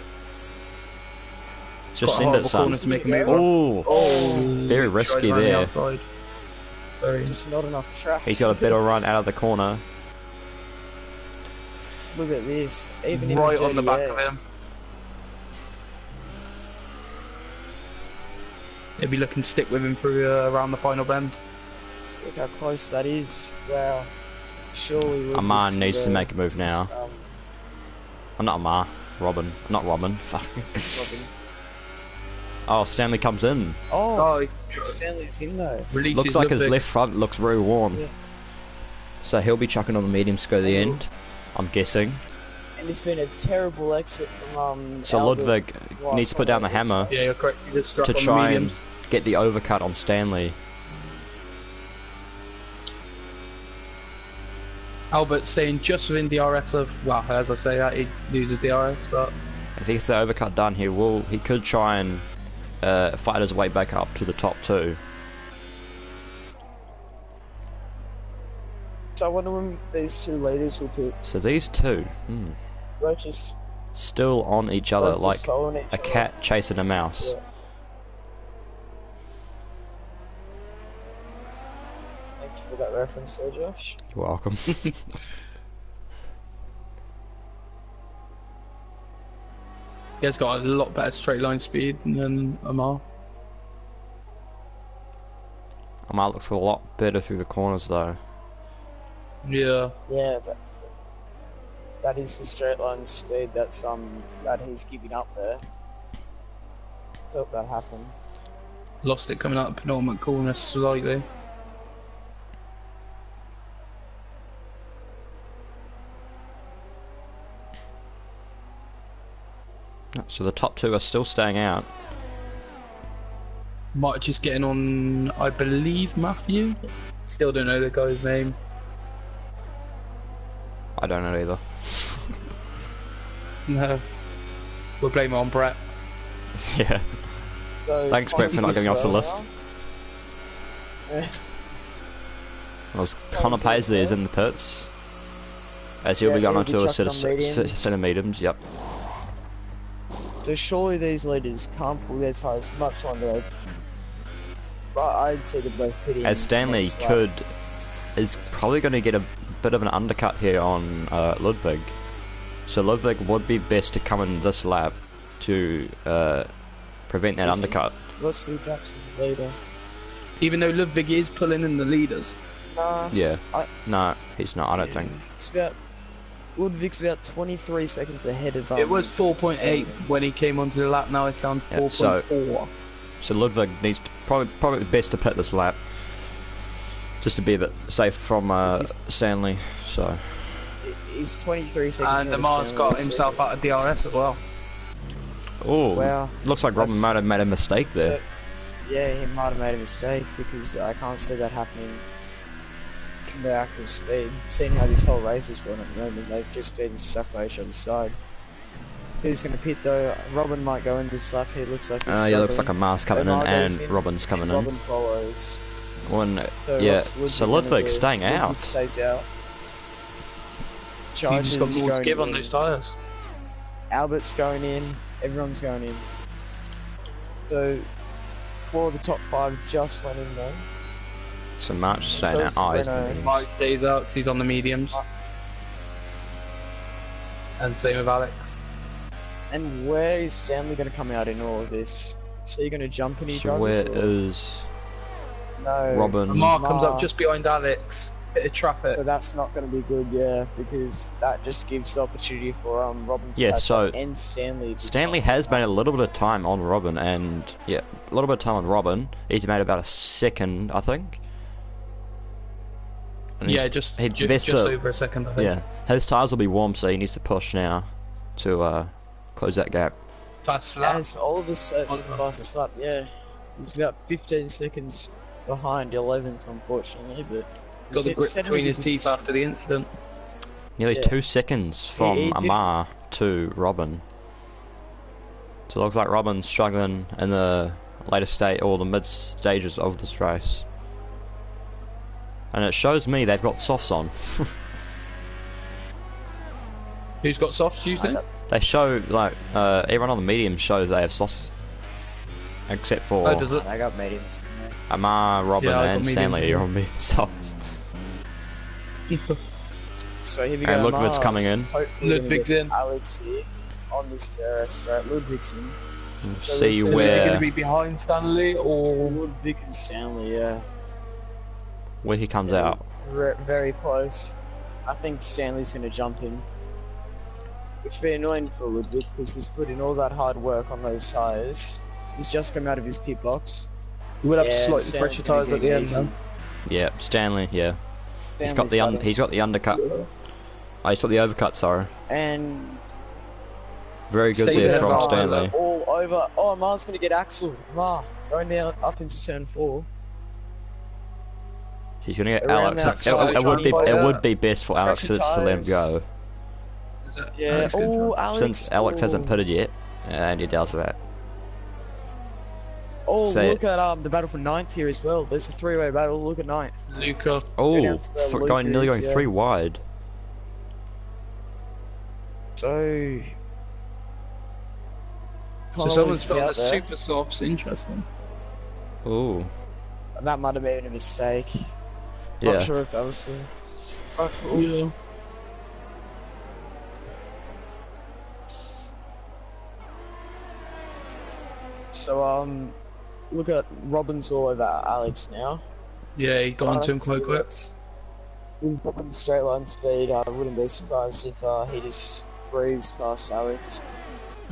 Just send it, son. Oh, very risky there.
Just not enough track.
He's got a better run out of the corner.
Look at this. Even
right on the back of him. He'll be looking to stick with him through around the final bend.
Look how close that is. Wow. Surely
Amar needs to make a move now. I'm not Amar. Robin. Not Robin. Fuck.
Robin.
Oh, Stanley comes in.
Oh, Stanley's in though.
Looks like his left front looks very worn. Yeah. So he'll be chucking on the mediums to go to the end, I'm guessing.
And it's been a terrible exit from
so Ludwig needs to put down the hammer to try and get the overcut on Stanley.
Albert staying just within DRS of, well, as I say that, he loses DRS, but
if he gets the overcut done, he could try and fight his way back up to the top two.
So I wonder when these two leaders will pick.
So these two, still on each other like a cat chasing a mouse.
Yeah. Thanks for that reference there, Josh.
You're welcome.
He has got a lot better straight line speed than Amar.
Amar looks a lot better through the corners though.
Yeah.
Yeah, but that is the straight line speed that's that he's giving up there. Hope that happened.
Lost it coming up penultimate corner slightly.
So the top two are still staying out.
Might just getting on, I believe, Matthew. Still don't know the guy's name.
I don't know either.
No. We'll blame it on Brett.
Yeah.
So,
Thanks, Brett, for not getting us a list.
Yeah.
Well, Connor Paisley is in the pits. As he'll be going on to a set of mediums, yep.
So surely these leaders can't pull their tyres much longer. But I'd say they're both pitting.
As Stanley is probably going to get a bit of an undercut here on Ludwig. So Ludwig would be best to come in this lap to prevent that undercut.
What's the gaps in the leader?
Even though Ludwig is pulling in the leaders.
Nah.
Yeah. No, he's not, I don't think.
It's about... Ludwig's about 23 seconds ahead of
It was 4.8 when he came onto the lap, now it's down to 4.4.
So Ludwig needs to probably best to pit this lap, just to be a bit safe from Stanley. So
he's 23 seconds.
And Amar's got himself out of DRS as well.
Oh, wow.
Looks like Robin might have made a mistake there.
Yeah, he might have made a mistake because I can't see that happening. The actual speed. Seeing how this whole race is going at the moment, they've just been stuck by each other's side. Who's going to pit though? Robin might go in this lap. He looks like he's
he looks like Amar's coming in and Robin's coming in.
Robin follows.
So Ludwig's staying out.
Ludwig stays out.
You just got more to give on those tyres.
Albert's going in. Everyone's going in. So 4 of the top 5 just went in though.
So March is staying out. Oh, he's
Mike stays out because he's on the mediums. And same with Alex.
And where is Stanley going to come out in all of this? So you're going to jump in his
So where is Robin?
Amar comes up just behind Alex. Bit of traffic.
So that's not going to be good, yeah, because that just gives the opportunity for Robin to catch up and Stanley.
Stanley has made a little bit of time on Robin, and a little bit of time on Robin. He's made about a second, I think. And
just over a second, I think.
Yeah, his tyres will be warm, so he needs to push now to close that gap.
Fast lap.
As all of us, it's the fastest lap, yeah. He's about 15 seconds behind 11th, unfortunately, but...
Got the grip between his teeth after the incident.
Nearly 2 seconds from Amar to Robin. So it looks like Robin's struggling in the later state or the mid stages of this race. And it shows me they've got softs on.
Who's got softs, you think?
They show, like, everyone on the medium shows they have softs. Except for...
Oh, does it?
I got mediums.
Amar, Robin and Stanley are on medium softs.
So here we go.
And Ludwig's coming in.
Ludwig's in.
Alex here on this terrace straight. Ludwig's in.
See
so
where...
is he going to be behind Stanley or...
Ludwig and Stanley, yeah.
Where he comes out.
Very close. I think Stanley's going to jump in. Which would be annoying for Ludwig because he's put in all that hard work on those tyres. He's just come out of his pit box.
He will have slightly fresher tyres at the end, then.
Yeah, Stanley, yeah. He's got the undercut. Oh, he's got the overcut, sorry.
And
very good there from Stanley.
All over. Oh, Amar's going to get Axel. Amar going down up into turn 4.
He's going to get Alex. It would be best for Alex to let him go.
Yeah. Oh, Alex.
Since Alex hasn't pitted yet, and he does that.
Oh, look at the battle for 9th here as well. There's a 3-way battle. Look at 9th.
Luca.
Oh, nearly going 3 wide.
So
someone's got the super softs. Interesting.
Oh.
That might have been a mistake.
Yeah.
Not sure if that was
Yeah.
So look at Robin's all over Alex now.
Yeah, he got onto him quite quick.
With Robin's straight line speed, I wouldn't be surprised if he just breezed past Alex.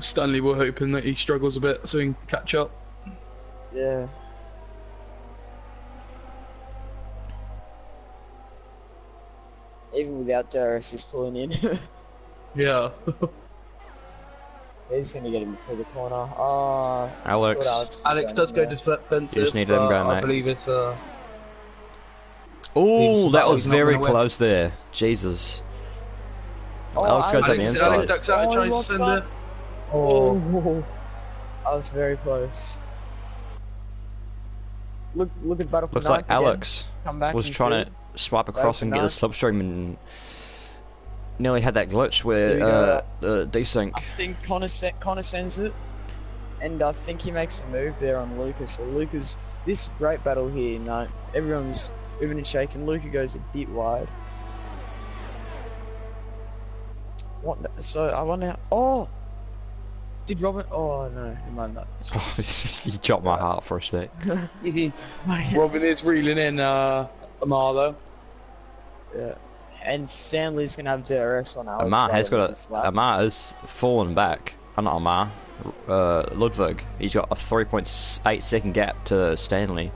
Stanley, we're hoping that he struggles a bit so he can catch up.
Yeah. Even without Darius, he's pulling in.
Yeah.
He's gonna get him before the corner. I thought
Alex.
was
Alex
going
does go
there.
defensive.
You just need to let him
but
go,
I
mate.
believe it's
Oh, that was
he's not
very
gonna win.
close there. Jesus.
Oh,
Alex goes on the
Alex
inside.
ducks out and
Oh,
tries to
what's
send
up?
it. Oh,
I was very close. Look at Battlefield
Looks like
9 again.
Alex
Come back
was
and
trying
shoot.
to swipe across and get the slipstream and nearly had that glitch
Here we
where
go.
desync.
I think Connor sends it, and I think he makes a move there on Lucas. So Lucas, this great battle here, ninth. Everyone's moving and shaking. Luca goes a bit wide. What? So I wonder. Oh, did Robin? Oh no, never mind that.
You dropped my heart for a sec.
Robin is reeling in Amar though.
Yeah. And Stanley's gonna have DRS on Alex.
Amar has
by the end
got
of this lap.
Amar has fallen back. Not Amar. Ludwig. He's got a 3.8 second gap to Stanley.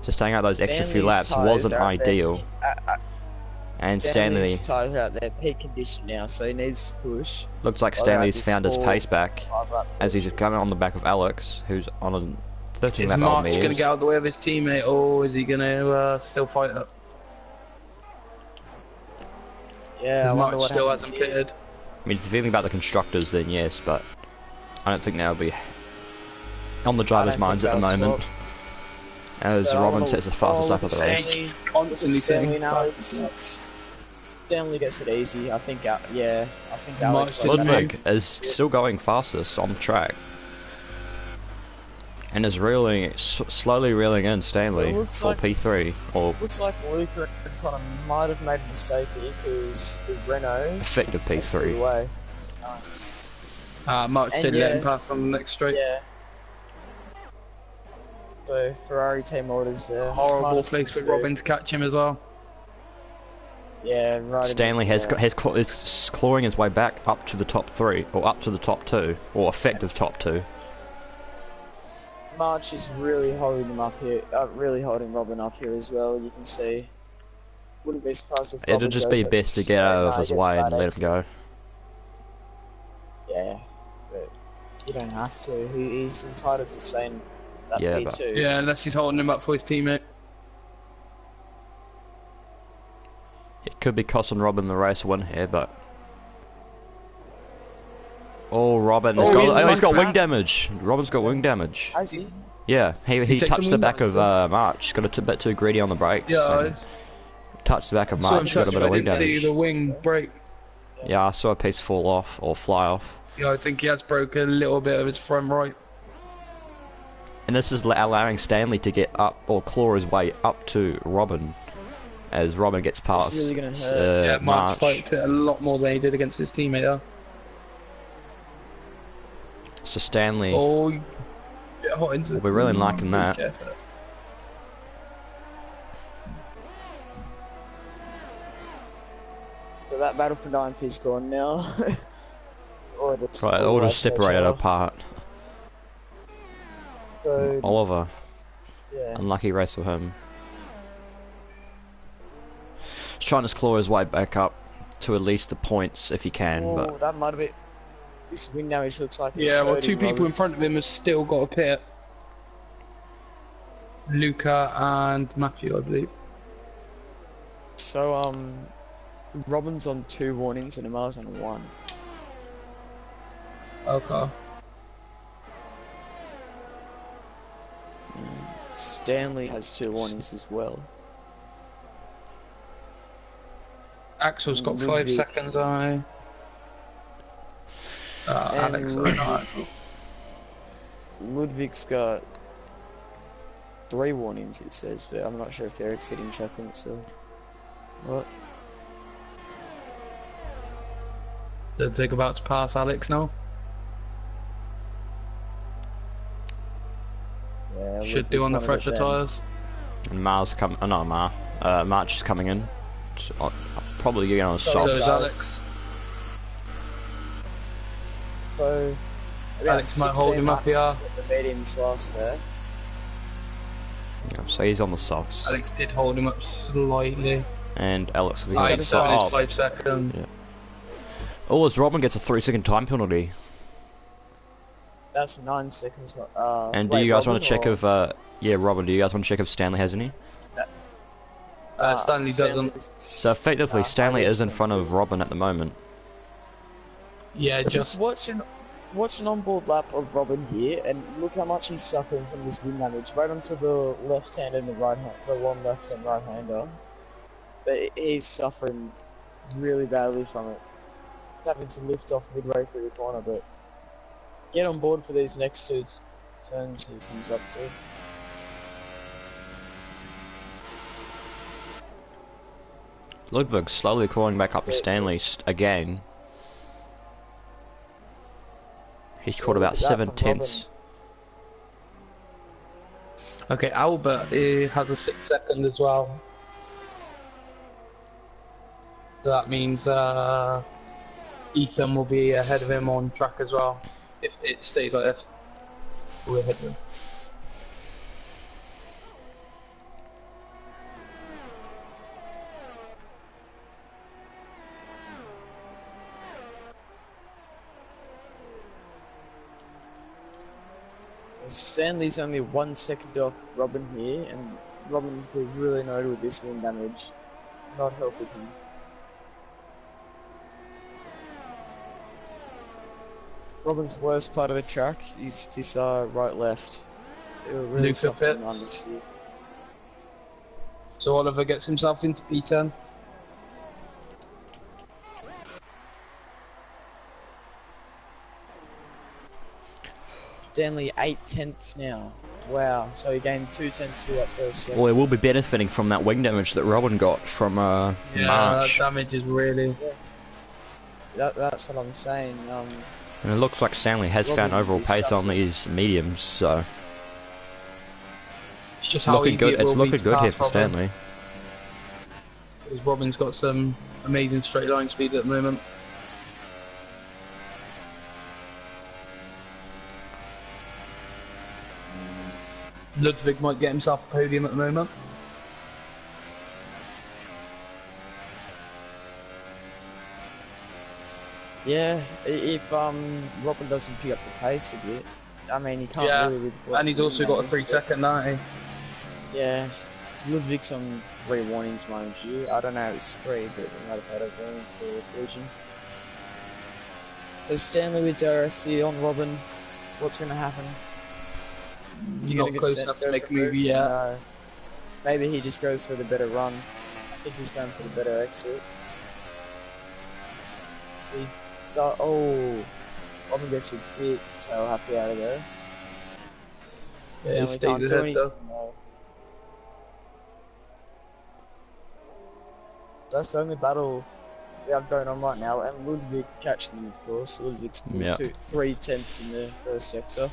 So staying out those extra few
Stanley's
laps
tyres
wasn't
are at their
ideal.
peak-
And Stanley
Stanley's tyres are at their peak condition now, so he needs to push.
looks like
Well,
Stanley's
this
found his pace back
5-lap
as he's coming on the back of Alex, who's on a 13
Is
lap
March
old
going to get out of the way of his teammate, or is he going to still fight it?
Yeah, I wonder
March
what
still
happens
hasn't
here.
pitted.
I mean, if you're feeling about the constructors, then yes, but I don't think that'll be on the drivers'
don't
minds
think
at the
they'll
moment. As
But I
Robin
wanna-
sets the fastest lap of the race.
Stanley,
Constantly
Stanley
sitting.
now. Stanley gets it easy. I think. Yeah, I think Alex.
March didn't
Ludwig is still going fastest on the track. And is slowly reeling in Stanley
Well, looks
for
like-
P3, or
Looks like Luca and Connor might have made a mistake here because the Renault
effective
has pulled
P3.
away.
March
And
did let him
yeah.
pass on the next straight.
Yeah. So Ferrari team orders there.
Horrible
Smartest
place for
thing to do.
Robin to catch him as well.
Yeah, right.
Stanley is clawing his way back up to the top 3, or up to the top 2, or effective top 2.
March is really holding him up here. Really holding Robin up here as well. You can see. Wouldn't be surprised if
It'll
Robin
just
goes
be
at
best to
the
get out of
straight
his
now,
way
gets
and
bad
let
exit.
him go.
Yeah, but you don't have to. He's entitled to stay in that
Yeah,
P2.
Yeah, unless he's holding him up for his teammate.
It could be costing Robin the race win here, but... Oh, Robin has he's got wing damage. Robin's got wing damage.
Has he?
Yeah, he
takes
touched
some
the
wing
back of
damage,
March. He's got a bit too greedy on the brakes.
Yeah,
and touched the back of
I saw him
March. Got a
touch
bit
him,
of
I
wing
didn't see
damage.
the wing break.
Yeah, I saw a piece fall off or fly off.
Yeah, I think he has broken a little bit of his front right.
And this is allowing Stanley to get up or claw his way up to Robin, as Robin gets past
really gonna hurt.
Yeah, March
March.
fights it a lot more than he did against his teammate there.
So Stanley,
Oh, get hot into
we're really liking that.
Careful.
So that battle for 9th is gone now. Or it's
Right,
full
all
life
just separated
pressure.
apart.
So,
Oliver,
yeah.
unlucky race for him. He's trying to claw his way back up to at least the points if he can,
Oh,
but
that might have been. This wing damage looks like it's
Yeah, well,
hurting
two people
Robin.
in front of him have still got a pit. Luca and Matthew, I believe.
So, Robin's on 2 warnings and Amar's on 1.
Okay.
Stanley has 2 warnings as well.
Axel's got 5
Ludwig.
seconds, I. Alex,
Ludwig.
no.
Ludwig's got 3 warnings, it says, but I'm not sure if they're exceeding checkpoints, so. What?
They're about to pass Alex now.
Yeah,
Should do on the
Ludwig
fresher
wanted it then.
tyres.
and March is coming in. So, probably getting on a
So
So
soft.
is
Alex.
Alex.
So, about
Alex might hold
16
him up
laps
here.
is what the mediums lost there.
Yeah, so he's on the softs.
Alex did hold him up slightly.
And Alex will be
He's
on
at
the
the
So
top.
it's
soft.
5 seconds.
Yeah. Oh, as Robin gets a 3-second time penalty.
That's 9 seconds.
And do
wait,
you guys want
Robin
to check
or-
if, yeah, Robin, do you guys want to check if Stanley has any?
Stanley doesn't.
So effectively, Stanley is in front of
Rob.
Robin at the moment.
Yeah,
Just watch an onboard lap of Robin here, and look how much he's suffering from this wind damage. Right onto the left hand and the right hand, the one left and right hander. But he's suffering really badly from it. He's having to lift off midway through the corner, but get on board for these next 2 turns he comes up to.
Ludwig slowly crawling back up to Stanley again. He's caught about 7 tenths.
Okay, Albert has a 6 second as well. So that means Ethan will be ahead of him on track as well. If it stays like this, we're ahead of him.
Stanley's only 1 second off Robin here, and Robin was really annoyed with this wind damage. Not helping him. Robin's worst part of the track is this right left. They were really
Luca
suffering
Pitts.
on this here.
So Oliver gets himself into P10.
Stanley 8 tenths now. Wow, so he gained 2 tenths through that first sector.
Well, he will be benefiting from that wing damage that Robin got from
Yeah,
March.
that damage is really.
That's what I'm saying.
And it looks like Stanley has
Robin
found overall
will be
pace on
suffering.
these mediums, so
It's just how
looking
easy
good.
it
It's
will be
looking
to
good here
pass
for
Robin,
Stanley.
because Robin's got some amazing straight line speed at the moment. Ludwig might get himself a podium at the moment.
Yeah, if Robin doesn't pick up the pace a bit, I mean he can't
Yeah,
really.
And he's also got a 3 second, hasn't
Yeah, Ludwig's on 3 warnings, mind you. I don't know if it's 3, but we might have had a warning for collision. So Stanley with DRSC on Robin, what's going to happen?
he? Not close enough to make a move yet.
No. Maybe he just goes for the better run. I think he's going for the better exit. Oh, Robin gets a bit tail happy out of there.
Yeah, he
Stanley
stays
can't do
ahead
anything
though.
though. That's the only battle we have going on right now, and Ludwig catching them, of course. Ludwig's
Yep.
3 tenths in the first sector.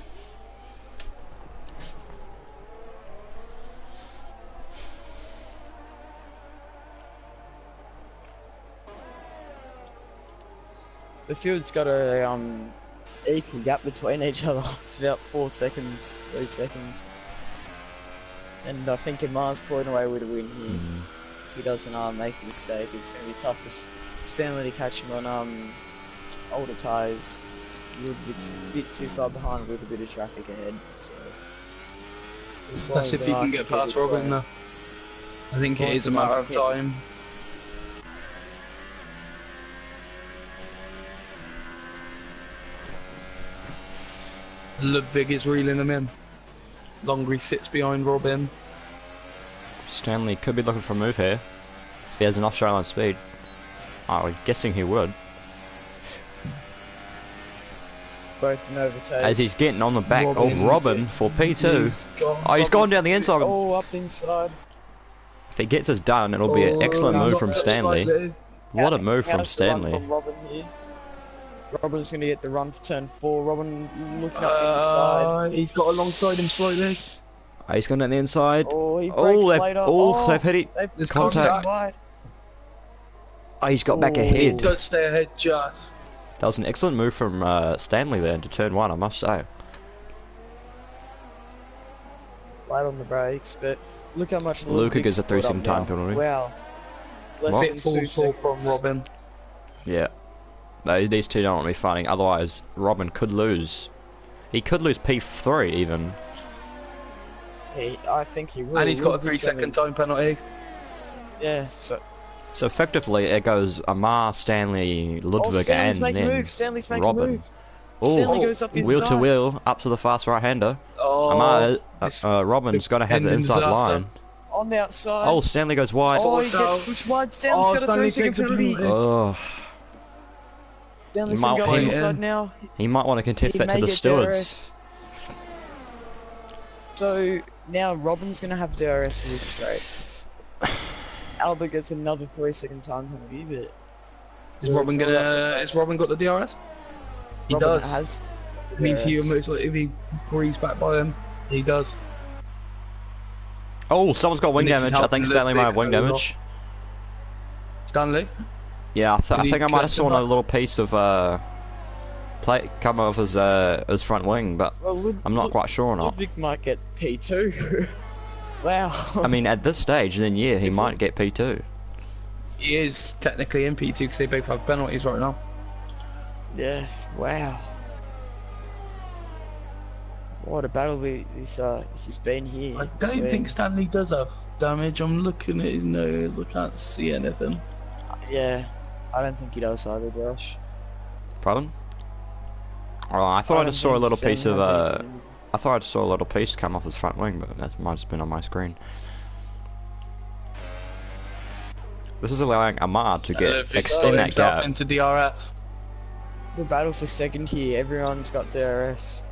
The field's got a equal gap between each other. It's about 4 seconds, 3 seconds. And I think Amar's pulling away with a win here. If he doesn't make a mistake, it's going to be tough for Stanley to catch him on older tyres. Ludwig's a bit too far behind with a bit of traffic ahead. So as long
That's
as
if he
Amar
can get
keep it
past Robin
going.
though. I think it
Well,
is a
it's
matter
about
of
to hit.
time. Ludwig is reeling them in. Longley sits behind Robin.
Stanley could be looking for a move here if he has enough straight line speed. I'm guessing he would.
Both an overtake.
As he's getting on the back of
Robin's
Robin for P2. He's gone down the inside.
Oh, up the inside.
If he gets us done, it'll be an excellent move from Stanley. What a move from
How's the run
Stanley.
from Robin here? Robin's going to get the run for turn 4. Robin looking up the inside.
He's got alongside him slightly.
He's gone down the inside.
Oh, he brakes later.
They've hit it.
There's
Contact.
contact.
Oh, he's got back
Ooh.
ahead.
Does stay ahead just.
That was an excellent move from Stanley there into turn 1, I must say.
Light on the brakes, but look how much
Luca gets a 3
split up
second time
now.
penalty.
Wow. Less
What?
than
Bit
2
full from
seconds.
Robin.
Yeah. These two don't want to be fighting, otherwise Robin could lose. He could lose P3 even.
I think he will.
And he's got a
Ludwig's
3-second time penalty.
Yeah, so...
So effectively, it goes Amar, Stanley, Ludwig,
Stanley's
and
making
then
moves. Stanley's making
Robin.
moves.
Ooh,
Stanley goes up the
wheel
inside.
to wheel, up to the fast right-hander.
Oh,
Robin's got to have the
ending
inside
disaster.
line.
On the outside.
Oh, Stanley goes wide.
Oh, he
so-
gets pushed wide. Stanley's got a
Stanley
3-second
takes a
penalty.
penalty.
Oh,
Stanley's
He might
gonna go on the
win.
inside now.
he might want to contest
He
that to
may
the
get
stewards.
DRS. So now Robin's gonna have DRS for this straight. Albert gets another 3-second time penalty, but
Is Robin got the DRS? He
Robin
does.
has
It means he
DRS.
almost like if he breathes back by him, he does.
Oh, someone's got wing
And this is
damage. I
helping
think Stanley might have wing
Ludwig a lot.
damage.
Stanley?
Yeah, I
Did he
think I might have
collect him
saw a
up?
little piece of plate come off his front wing, but
Well,
I'm not quite sure or not.
Ludwig might get P2. Wow.
I mean, at this stage, then yeah, he might get P2.
He is technically in P2 because they both have penalties right now.
Yeah. Wow. What a battle this has been here.
I don't think Stanley does have damage. I'm looking at his nose. I can't see anything.
Yeah. I don't think he does either, Josh.
Pardon? Oh, I thought I
don't
just saw a
think
little
Sam
piece of
has anything.
I thought I just saw a little piece come off his front wing, but that might have been on my screen. This is allowing Amar to extend that gap.
into DRS.
The battle for second here. Everyone's got DRS.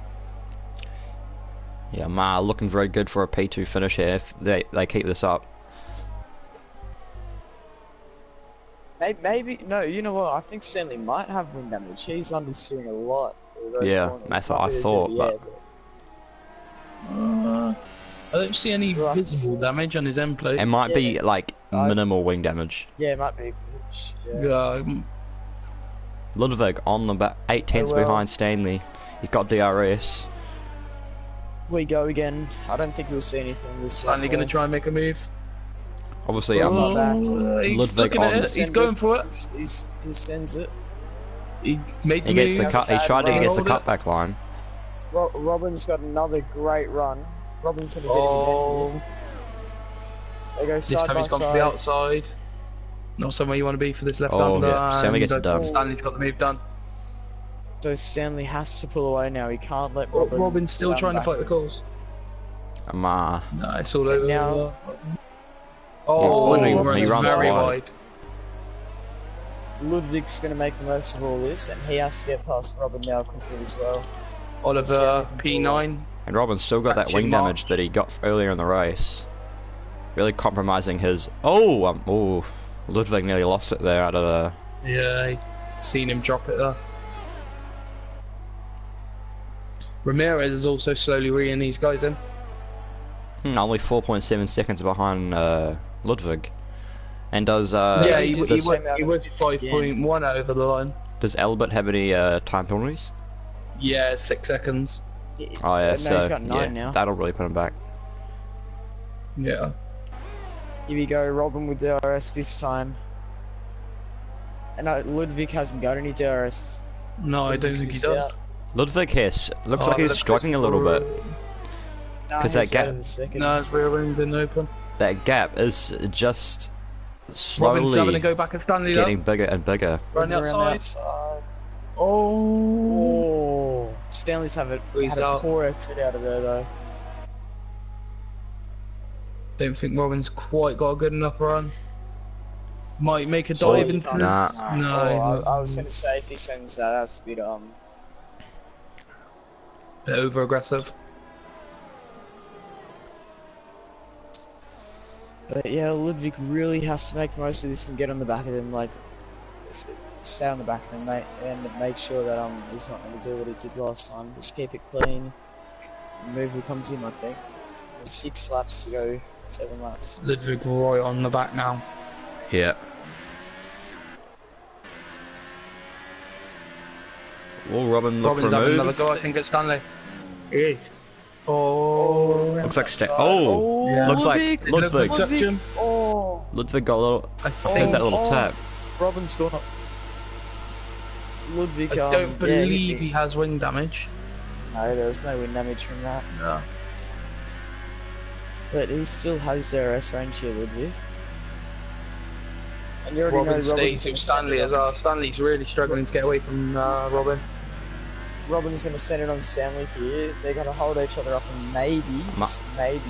Yeah, Amar looking very good for a P2 finish here if they keep this up.
Maybe no. You know what? I think Stanley might have wing damage. He's understeering a lot.
Yeah, that's what I thought, but
I don't see any
Right.
visible damage on his end plate.
it might be
Yeah.
like minimal wing damage.
yeah, it might be. Yeah.
Yeah,
Ludwig on the back, 8 tenths
well.
behind Stanley. He's got DRS.
We go again. I don't think we'll see anything this
Stanley going to try and make a move.
Obviously,
Oh, back.
He's
Ludwig
looking at
on-
it. He's going for it.
He sends it.
He made the
he gets
move.
the cut. He tried to get the
Hold it.
cutback line.
Robin's got another great run. Robin's gonna get him
Oh,
again. They go
this
side
time
by
he's gone to
side.
the outside. Not somewhere you want to be for this left
Oh,
hander.
yeah. Stanley gets it done.
Stanley's got the move done.
So Stanley has to pull away now. He can't let Robin.
Robin's still
stand
trying to
back.
fight the calls.
Amar.
No, it's all over.
now-
Oh,
when he
Robin's
runs
very
wide.
wide.
Ludwig's gonna make the most of all this, and he has to get past Robin now quickly as well.
Oliver P9.
And Robin's still got that
Actually,
wing
Mark.
damage that he got earlier in the race. Really compromising his. Oh, Ludwig nearly lost it there out of the.
Yeah, seen him drop it there. Ramirez is also slowly reeing these guys in.
Only 4.7 seconds behind Ludwig. And does
Yeah, he
just
was
came out of it
5.1 over the line.
does Albert have any time penalties?
Yeah, 6 seconds.
Oh yeah,
no,
so
he's got 9
yeah,
now.
that'll really put him back.
Yeah.
Here we go, Robin with DRS this time. And Ludwig hasn't got any DRS.
No, I don't think he does.
Ludwig looks
Oh,
like he's
looks
struggling a little bit.
No,
'Cause that
he's out
gap-
of the second.
No, his rear wing didn't open.
That gap is just
Robin's having to
slowly
go back at Stanley
getting
though.
bigger and bigger.
Run
Around the
outside.
outside.
Oh.
Oh, Stanley's had
He's
a
out.
poor exit out of there though.
Don't think Robin's quite got a good enough run. Might make a
Surely
dive
he
into
can't.
this.
Nah.
No.
I was gonna say if he sends that, that's a bit
Bit over aggressive.
But yeah, Ludwig really has to make the most of this and get on the back of them, like stay on the back of them, mate, and make sure that he's not going to do what he did last time. Just keep it clean. Move who comes in, I think. There's 6 laps to go, 7 laps.
Ludwig right on the back now.
Yeah. Will Robin look
Robin's
for a
having
move?
another go, I think, at Stanley. He is. Oh.
Looks like
Oh,
Yeah.
looks like
Ludwig!
Ludwig.
Ludwig! Oh,
Ludwig got a little.
I
I
think
think that little
oh.
tap.
Robin's gone up. Ludwig,
I don't believe he has wing damage.
No, there was no wind damage from that.
Yeah.
But he still has DRS range here, Ludwig. And you already
Robin
know
stays
Robin's
with
going to
Stanley as well. Stanley's really struggling to get away from Robin.
Robin's going to send it on Stanley here. They're going to hold each other up and maybe, just maybe.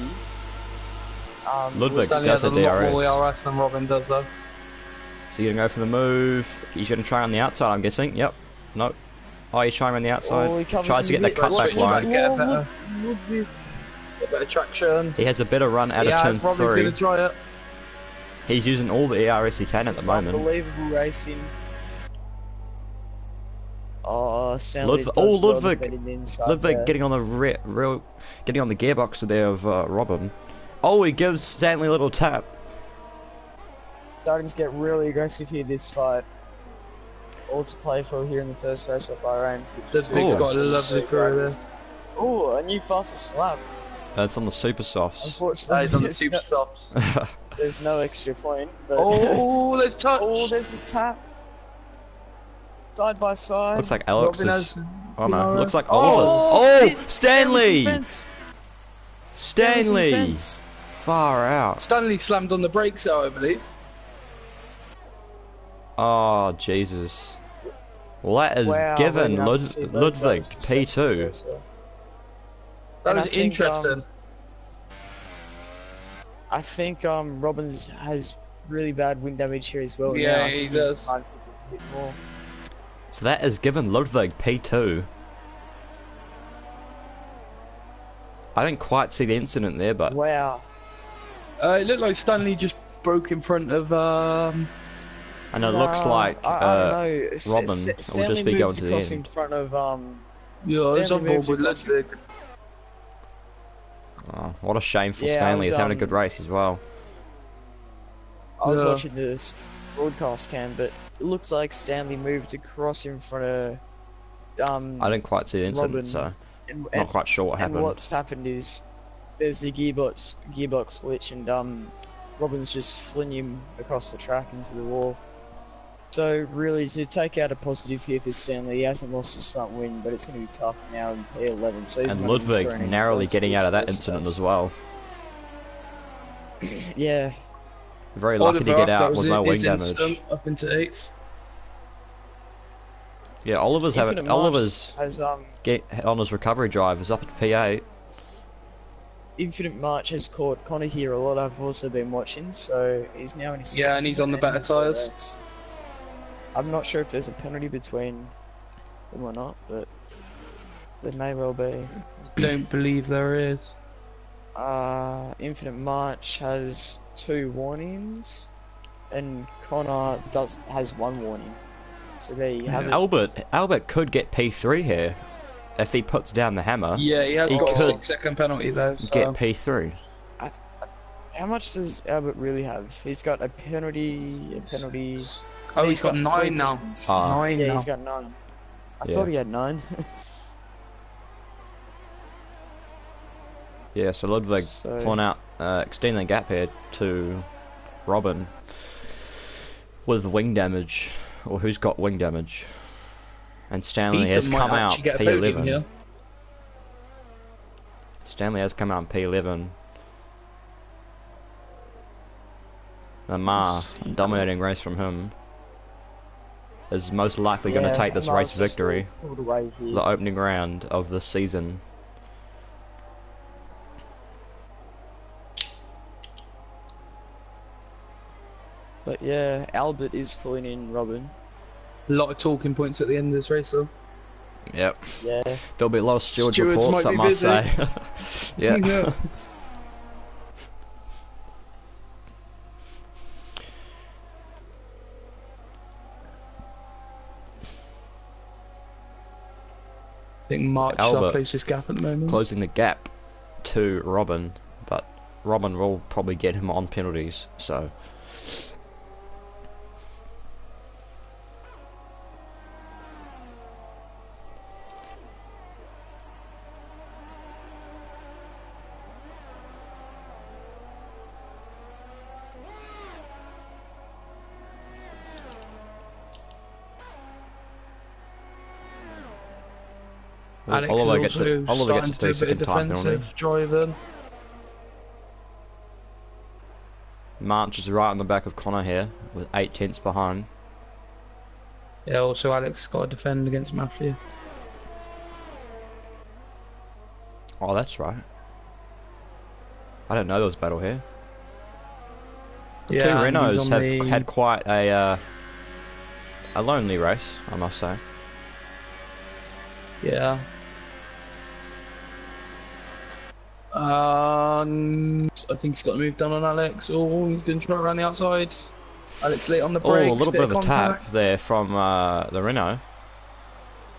Ludwig
Stanley
does
has
a
a lot more
DRS.
ERS than Robin does though.
Is he going to go for the move? He's going to try on the outside, I'm guessing. Yep. No. Oh, he's trying on the outside.
Oh, he covers
Tries to
him
get the
a bit.
cutback line.
Get a better traction.
He has a better run out of turn
Robin's
3.
going to try it.
He's using all the ERS he can at the moment.
Unbelievable racing. Oh, Stanley does well
Ludwig
defending the inside there.
getting on the getting on the gearbox there of Robin. Oh, he gives Stanley a little tap.
Starting to get really aggressive here this fight. All to play for here in the first race at Bahrain.
Ludwig's got a lovely career there.
Oh, a new fastest slap.
It's on the super softs.
Unfortunately,
He's on the super stops.
there's no extra point. But
Oh, there's touch.
oh, there's a tap. Side by side.
Looks like Alex
Robin
is.
has
Oh no,
DRS.
looks like
Oh,
Oliver. Oh, Stanley!
Stanley's in
Stanley!
fence.
Far out.
Stanley slammed on the brakes though, I believe.
Oh, Jesus. Well, that is
Wow,
given
really nice to see those
Ludwig
guys for
P2.
as well.
That
And
was
I think,
interesting.
I think Robbins has really bad wind damage here as well.
Yeah,
now. I
he
think
does.
might hit a bit more.
So that is given Ludwig P2. I didn't quite see the incident there, but
Wow.
It looked like Stanley just broke in front of.
and it looks like
I don't know.
Robin will
Stanley
just be
moved
going to the
across
end.
in front of
Yeah, it's
Stanley
on board
moved
with
across-
Ludwig.
Oh, what a shame for
Yeah, I
Stanley.
was,
He's having a good race as well.
I was
Yeah.
watching this broadcast cam, but it looks like Stanley moved across in front of
I didn't quite see the incident,
Robin.
so
and,
not quite sure what
and
happened.
what's happened is there's the gearbox glitch, and Robin's just flinging him across the track into the wall. So really, to take out a positive here for Stanley, he hasn't lost his front wing, but it's going to be tough now in P11. So he's
And
not gonna be
Ludwig
scoring any
narrowly
points
getting
this
out of that
first
incident
race.
as well.
Yeah,
Very lucky to get out with no wing
his
damage.
instant up into 8th.
Yeah, Oliver's
Infinite
Oliver's
March has
on his recovery drive is up at P8.
Infinite March has caught Connor here a lot. I've also been watching, so he's now in his
Yeah, and he's on the better tyres.
race. I'm not sure if there's a penalty between them or not, but there may well be.
Don't believe there is.
Infinite March has 2 warnings, and Connor has 1 warning. So there you have it.
Albert could get P3 here if he puts down the hammer.
Yeah, he has
He
got a
could
6-second penalty though. So.
Get P3.
How much does Albert really have? He's got a penalty.
Oh, he's got
3
9 now.
points.
9
Yeah,
now.
he's got 9. I
Yeah.
thought he had 9.
Yeah, so Ludwig
So-
pulling out, extending the gap here to Robin with wing damage, or who's got wing damage. And Stanley has
Ethan might
come out
actually get a podium
P11.
here.
Stanley has come out in P11. Lamar, a dominating race from him, is most likely going to take this race victory,
Pulled away here.
the opening round of the season.
But yeah, Albert is pulling in Robin.
A lot of talking points at the end of this race though.
Yep.
Yeah.
There'll be a lot of stewards
Stewards
reports,
might
I
be
must
busy.
say. Yeah.
I think March is
Albert.
our closest gap at the moment.
Closing the gap to Robin, but Robin will probably get him on penalties, so.
Alex
Oliver
is
gets
also
it. Oliver
starting
gets
to do a bit of
second time penalty.
defensive driving.
March is right on the back of Connor here, with 8 tenths behind.
Yeah, also Alex got to defend against Matthew.
Oh, that's right. I didn't know there was a battle here. The two
Yeah, and he's
Renaults
on
have
the-
had quite a lonely race, I must say.
Yeah. I think he's got a move done on Alex. Oh, he's going to try around the outside. Alex late on the brakes.
Oh, a little bit of a
contact.
tap there from the Renault.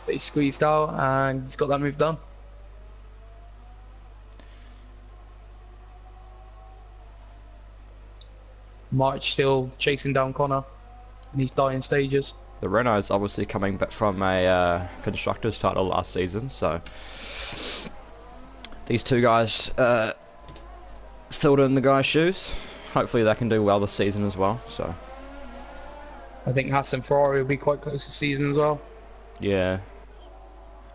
But he squeezed out and he's got that move done. March still chasing down Connor in these dying stages.
The Renault's obviously coming back from a constructors title last season, so these two guys filled in the guy's shoes. Hopefully they can do well this season as well. So
I think Haas and Ferrari will be quite close this season as well.
yeah,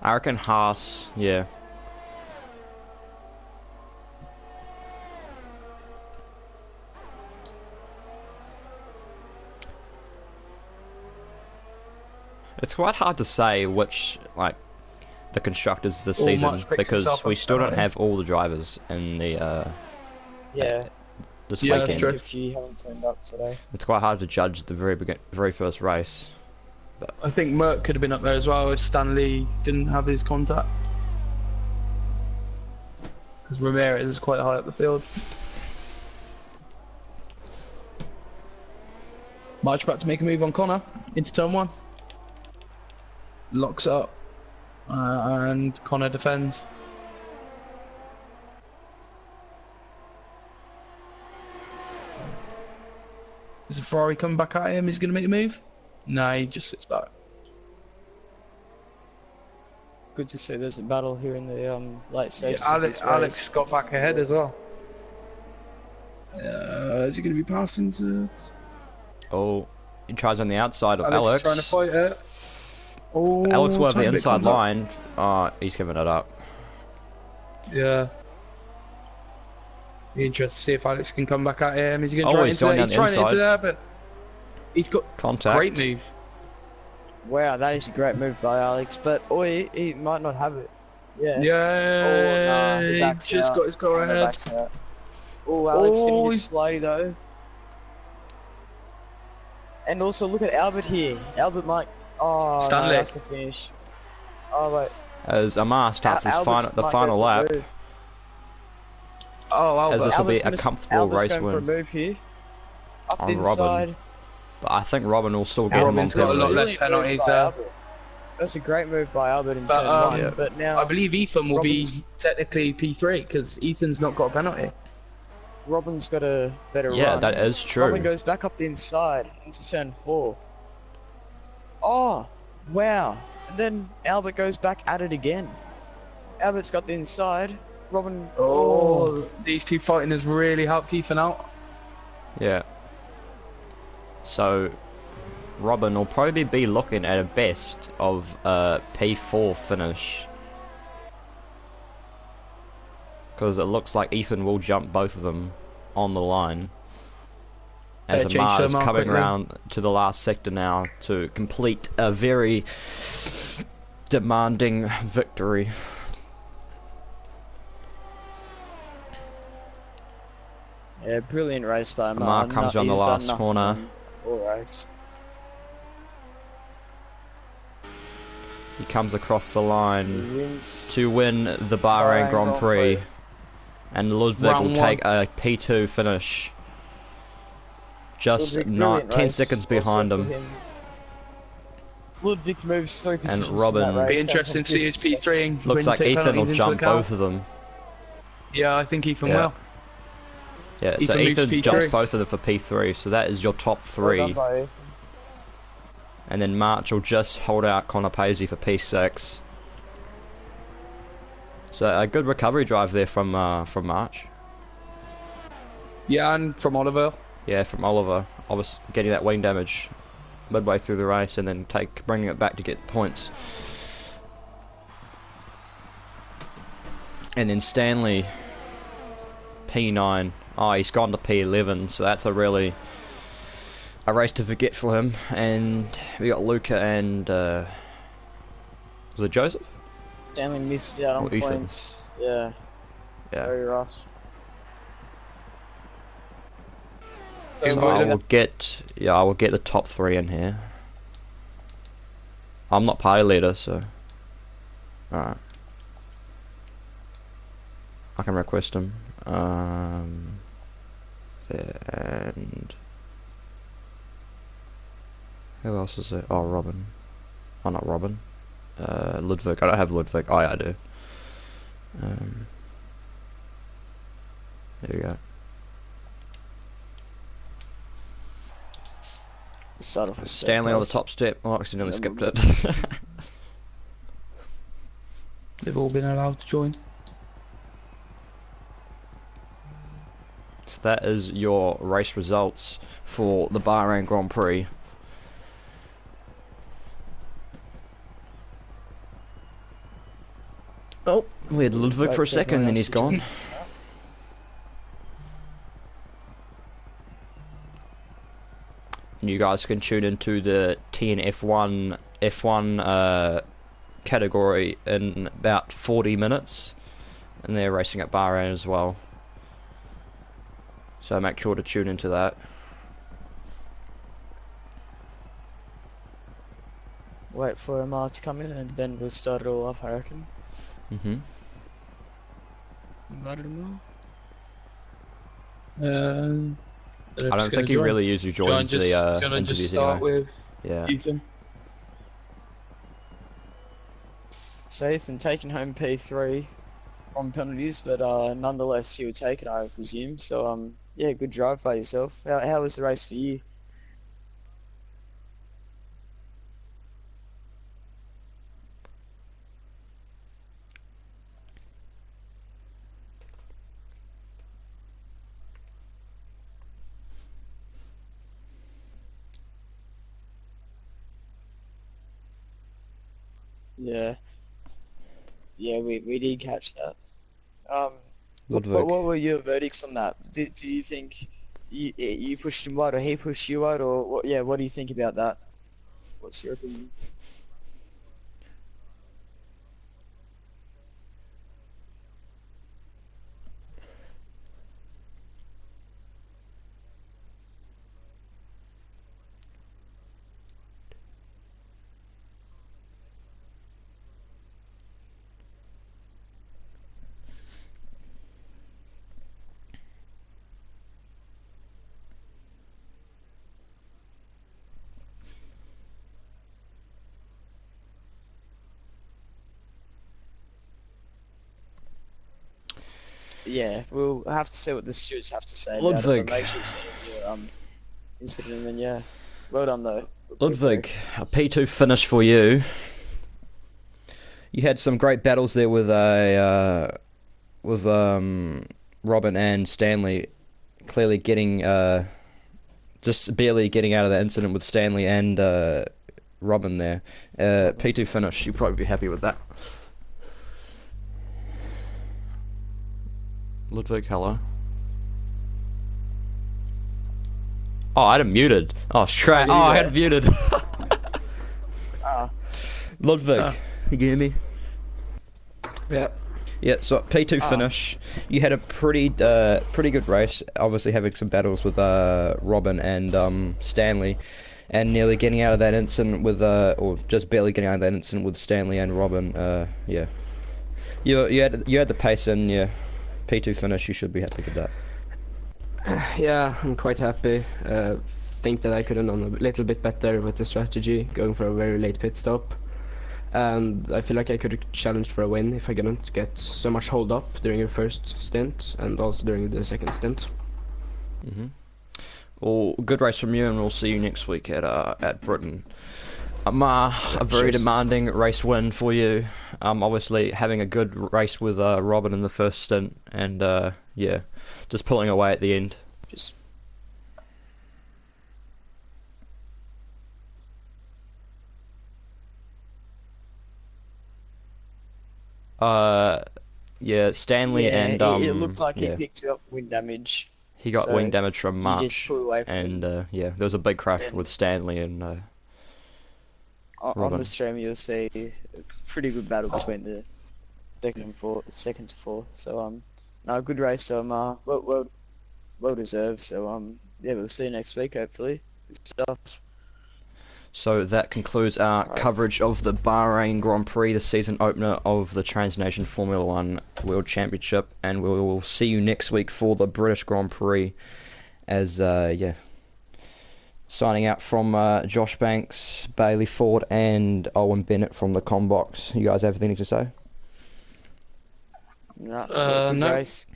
I reckon Haas. Yeah. It's quite hard to say which, like, the constructors this season, because we still don't have all the drivers in the
Yeah.
this
Yeah,
weekend.
that's true.
A few haven't turned up today.
It's quite hard to judge the very first race.
I think Merck could have been up there as well if Stanley didn't have his contact. Because Ramirez is quite high up the field. March about to make a move on Connor into turn 1. Locks up and Connor defends. Is a Ferrari coming back at him? He's going to make a move? No, he just sits back.
Good to see there's a battle here in the late stages.
Yeah,
of this
Alex
race.
got back ahead as well. Is he going to be passing to...
Oh, he tries on the outside of
Alex
Alex.
trying to fight it. Oh,
Alex will have the
tiny bit
inside
contact.
line. He's giving it up.
Yeah. Be interested to see if Alex can come back at him. Is he going to
Oh,
try
he's
into
going
there?
down
He's
the
trying into
inside.
there, but he's got
Contact.
great move.
Wow, that is a great move by Alex, but he might not have it. Yeah.
Yeah,
he
he
backs
just
out.
got his car
Kinda
ahead.
backs out. Oh, Alex getting a bit
he's-
slidey though. And also look at Albert here. Albert might. Oh,
Stanley.
no, that's the finish. Oh wait.
As Amar starts his
Albert's
the
might
final
go for a
lap.
move.
Oh,
As
Albert.
this will be
Albert's
a
gonna-
comfortable
Albert's
race
going for a
win.
move here. Up
On
the
Robin.
inside.
But I think Robin will still get him on
Robin's got a lot
penalties.
less penalties
Move by
there.
Albert. That's a great move by Albert in
But,
turn 1,
yeah.
but now
I believe Ethan will
Robin's-
be technically P3 because Ethan's not got a penalty.
Robin's got a better
Yeah,
run.
that is true.
Robin goes back up the inside into turn 4. Oh, wow. And then Albert goes back at it again. Albert's got the inside. Robin.
Oh, these two fighting has really helped Ethan out.
Yeah. So, Robin will probably be looking at a best of P4 finish. Because it looks like Ethan will jump both of them on the line. As
Change
Amar is
them up
coming
quickly.
around to the last sector now to complete a very demanding victory.
Yeah, brilliant race by Amar.
Amar comes on the
He's done
last
nothing
corner.
All race.
He comes across the line
He wins.
to win the Bahrain Grand Prix. And Ludwig
Round
will take a P2 finish. Just
Ludwig,
10
brilliant race
seconds
also
behind
for
him.
Ludwig moves 3 positions
Robin-
in that
Be
race,
interesting to see his P3.
Looks
when you
like
take
Ethan will
penalties into
jump
account.
both of them.
Yeah, I think Ethan
Yeah.
will.
Yeah, so
Ethan moves
Ethan
P3.
jumps both of them for P3, so that is your top
Well
three.
done by Ethan.
And then March will just hold out Connor Paisley for P6. So a good recovery drive there from March.
Yeah, and from Oliver.
Yeah, from Oliver. I was getting that wing damage midway through the race and then bringing it back to get points. And then Stanley, P9. Oh, he's gone to P11, so that's a race to forget for him. And we got Luca and was it Joseph?
Stanley misses out on
Ethan.
points. Yeah.
Yeah.
Very rough.
So I will get the top 3 in here. I'm not party leader, so alright. I can request him. And who else is there? Oh, Robin. Oh, not Robin. Ludwig. I don't have Ludwig. Oh, yeah, I do. There we go.
Start off with
Stanley on the top step. Oh, I accidentally skipped it.
They've all been allowed to join.
So that is your race results for the Bahrain Grand Prix. Oh, we had Ludwig for a second, then he's gone. And you guys can tune into the TNF1 F1 category in about 40 minutes, and they're racing at Bahrain as well. So make sure to tune into that.
Wait for Amar to come in and then we'll start it all off, I reckon. Invited Amar?
I don't think he really usually joins the interviews
just start
anyway.
With Ethan.
So Ethan taking home P3 from penalties, but nonetheless he will take it, I presume. So yeah, good drive by yourself. How was the race for you? Yeah. Yeah, we did catch that. What were your verdicts on that? Do you think you pushed him wide or he pushed you wide, or what? Yeah, what do you think about that? What's your opinion? Yeah, we'll have to see what the stewards have to say about it, but make sure it's your incident, and then yeah, well done though.
Ludwig, a P2 finish for you. You had some great battles there with Robin and Stanley, clearly getting just barely getting out of that incident with Stanley and Robin there. P2 finish. You'll probably be happy with that. Ludwig, hello. Oh, I had him muted. Oh, straight. Oh, I had him muted. Ludwig, you hear me?
Yeah.
Yeah, so P2 finish. You had a pretty good race. Obviously having some battles with Robin and Stanley, and nearly getting out of that incident with or just barely getting out of that incident with Stanley and Robin. Yeah, you had the pace, and yeah, P2 finish. You should be happy with that.
Yeah, I'm quite happy. Think that I could have done a little bit better with the strategy, going for a very late pit stop. And I feel like I could have challenged for a win if I didn't get so much hold up during the first stint and also during the second stint.
Well, good race from you, and we'll see you next week at Britain. A very demanding race win for you. Obviously having a good race with Robin in the first stint, and yeah, just pulling away at the end. Just Yeah, Stanley
Yeah,
and
it looked like he
yeah,
picked up wind damage,
he got wing
so
damage from
he just
March,
pulled away from
and
him.
yeah, there was a big crash with
And
Stanley and
on the
Robin.
stream, you'll see a pretty good battle between the second to fourth. So no, good race. So well deserved. So yeah, we'll see you next week. Hopefully, good stuff.
So that concludes our
Right.
coverage of the Bahrain Grand Prix, the season opener of the Transnation Formula One World Championship, and we will see you next week for the British Grand Prix. As yeah, signing out from Josh Banks, Bailey Ford, and Owen Bennett from the Combox. You guys have anything to say?
No, good
No.
race.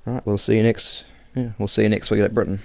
All right, we'll see you next. Yeah, we'll see you next week at Britain.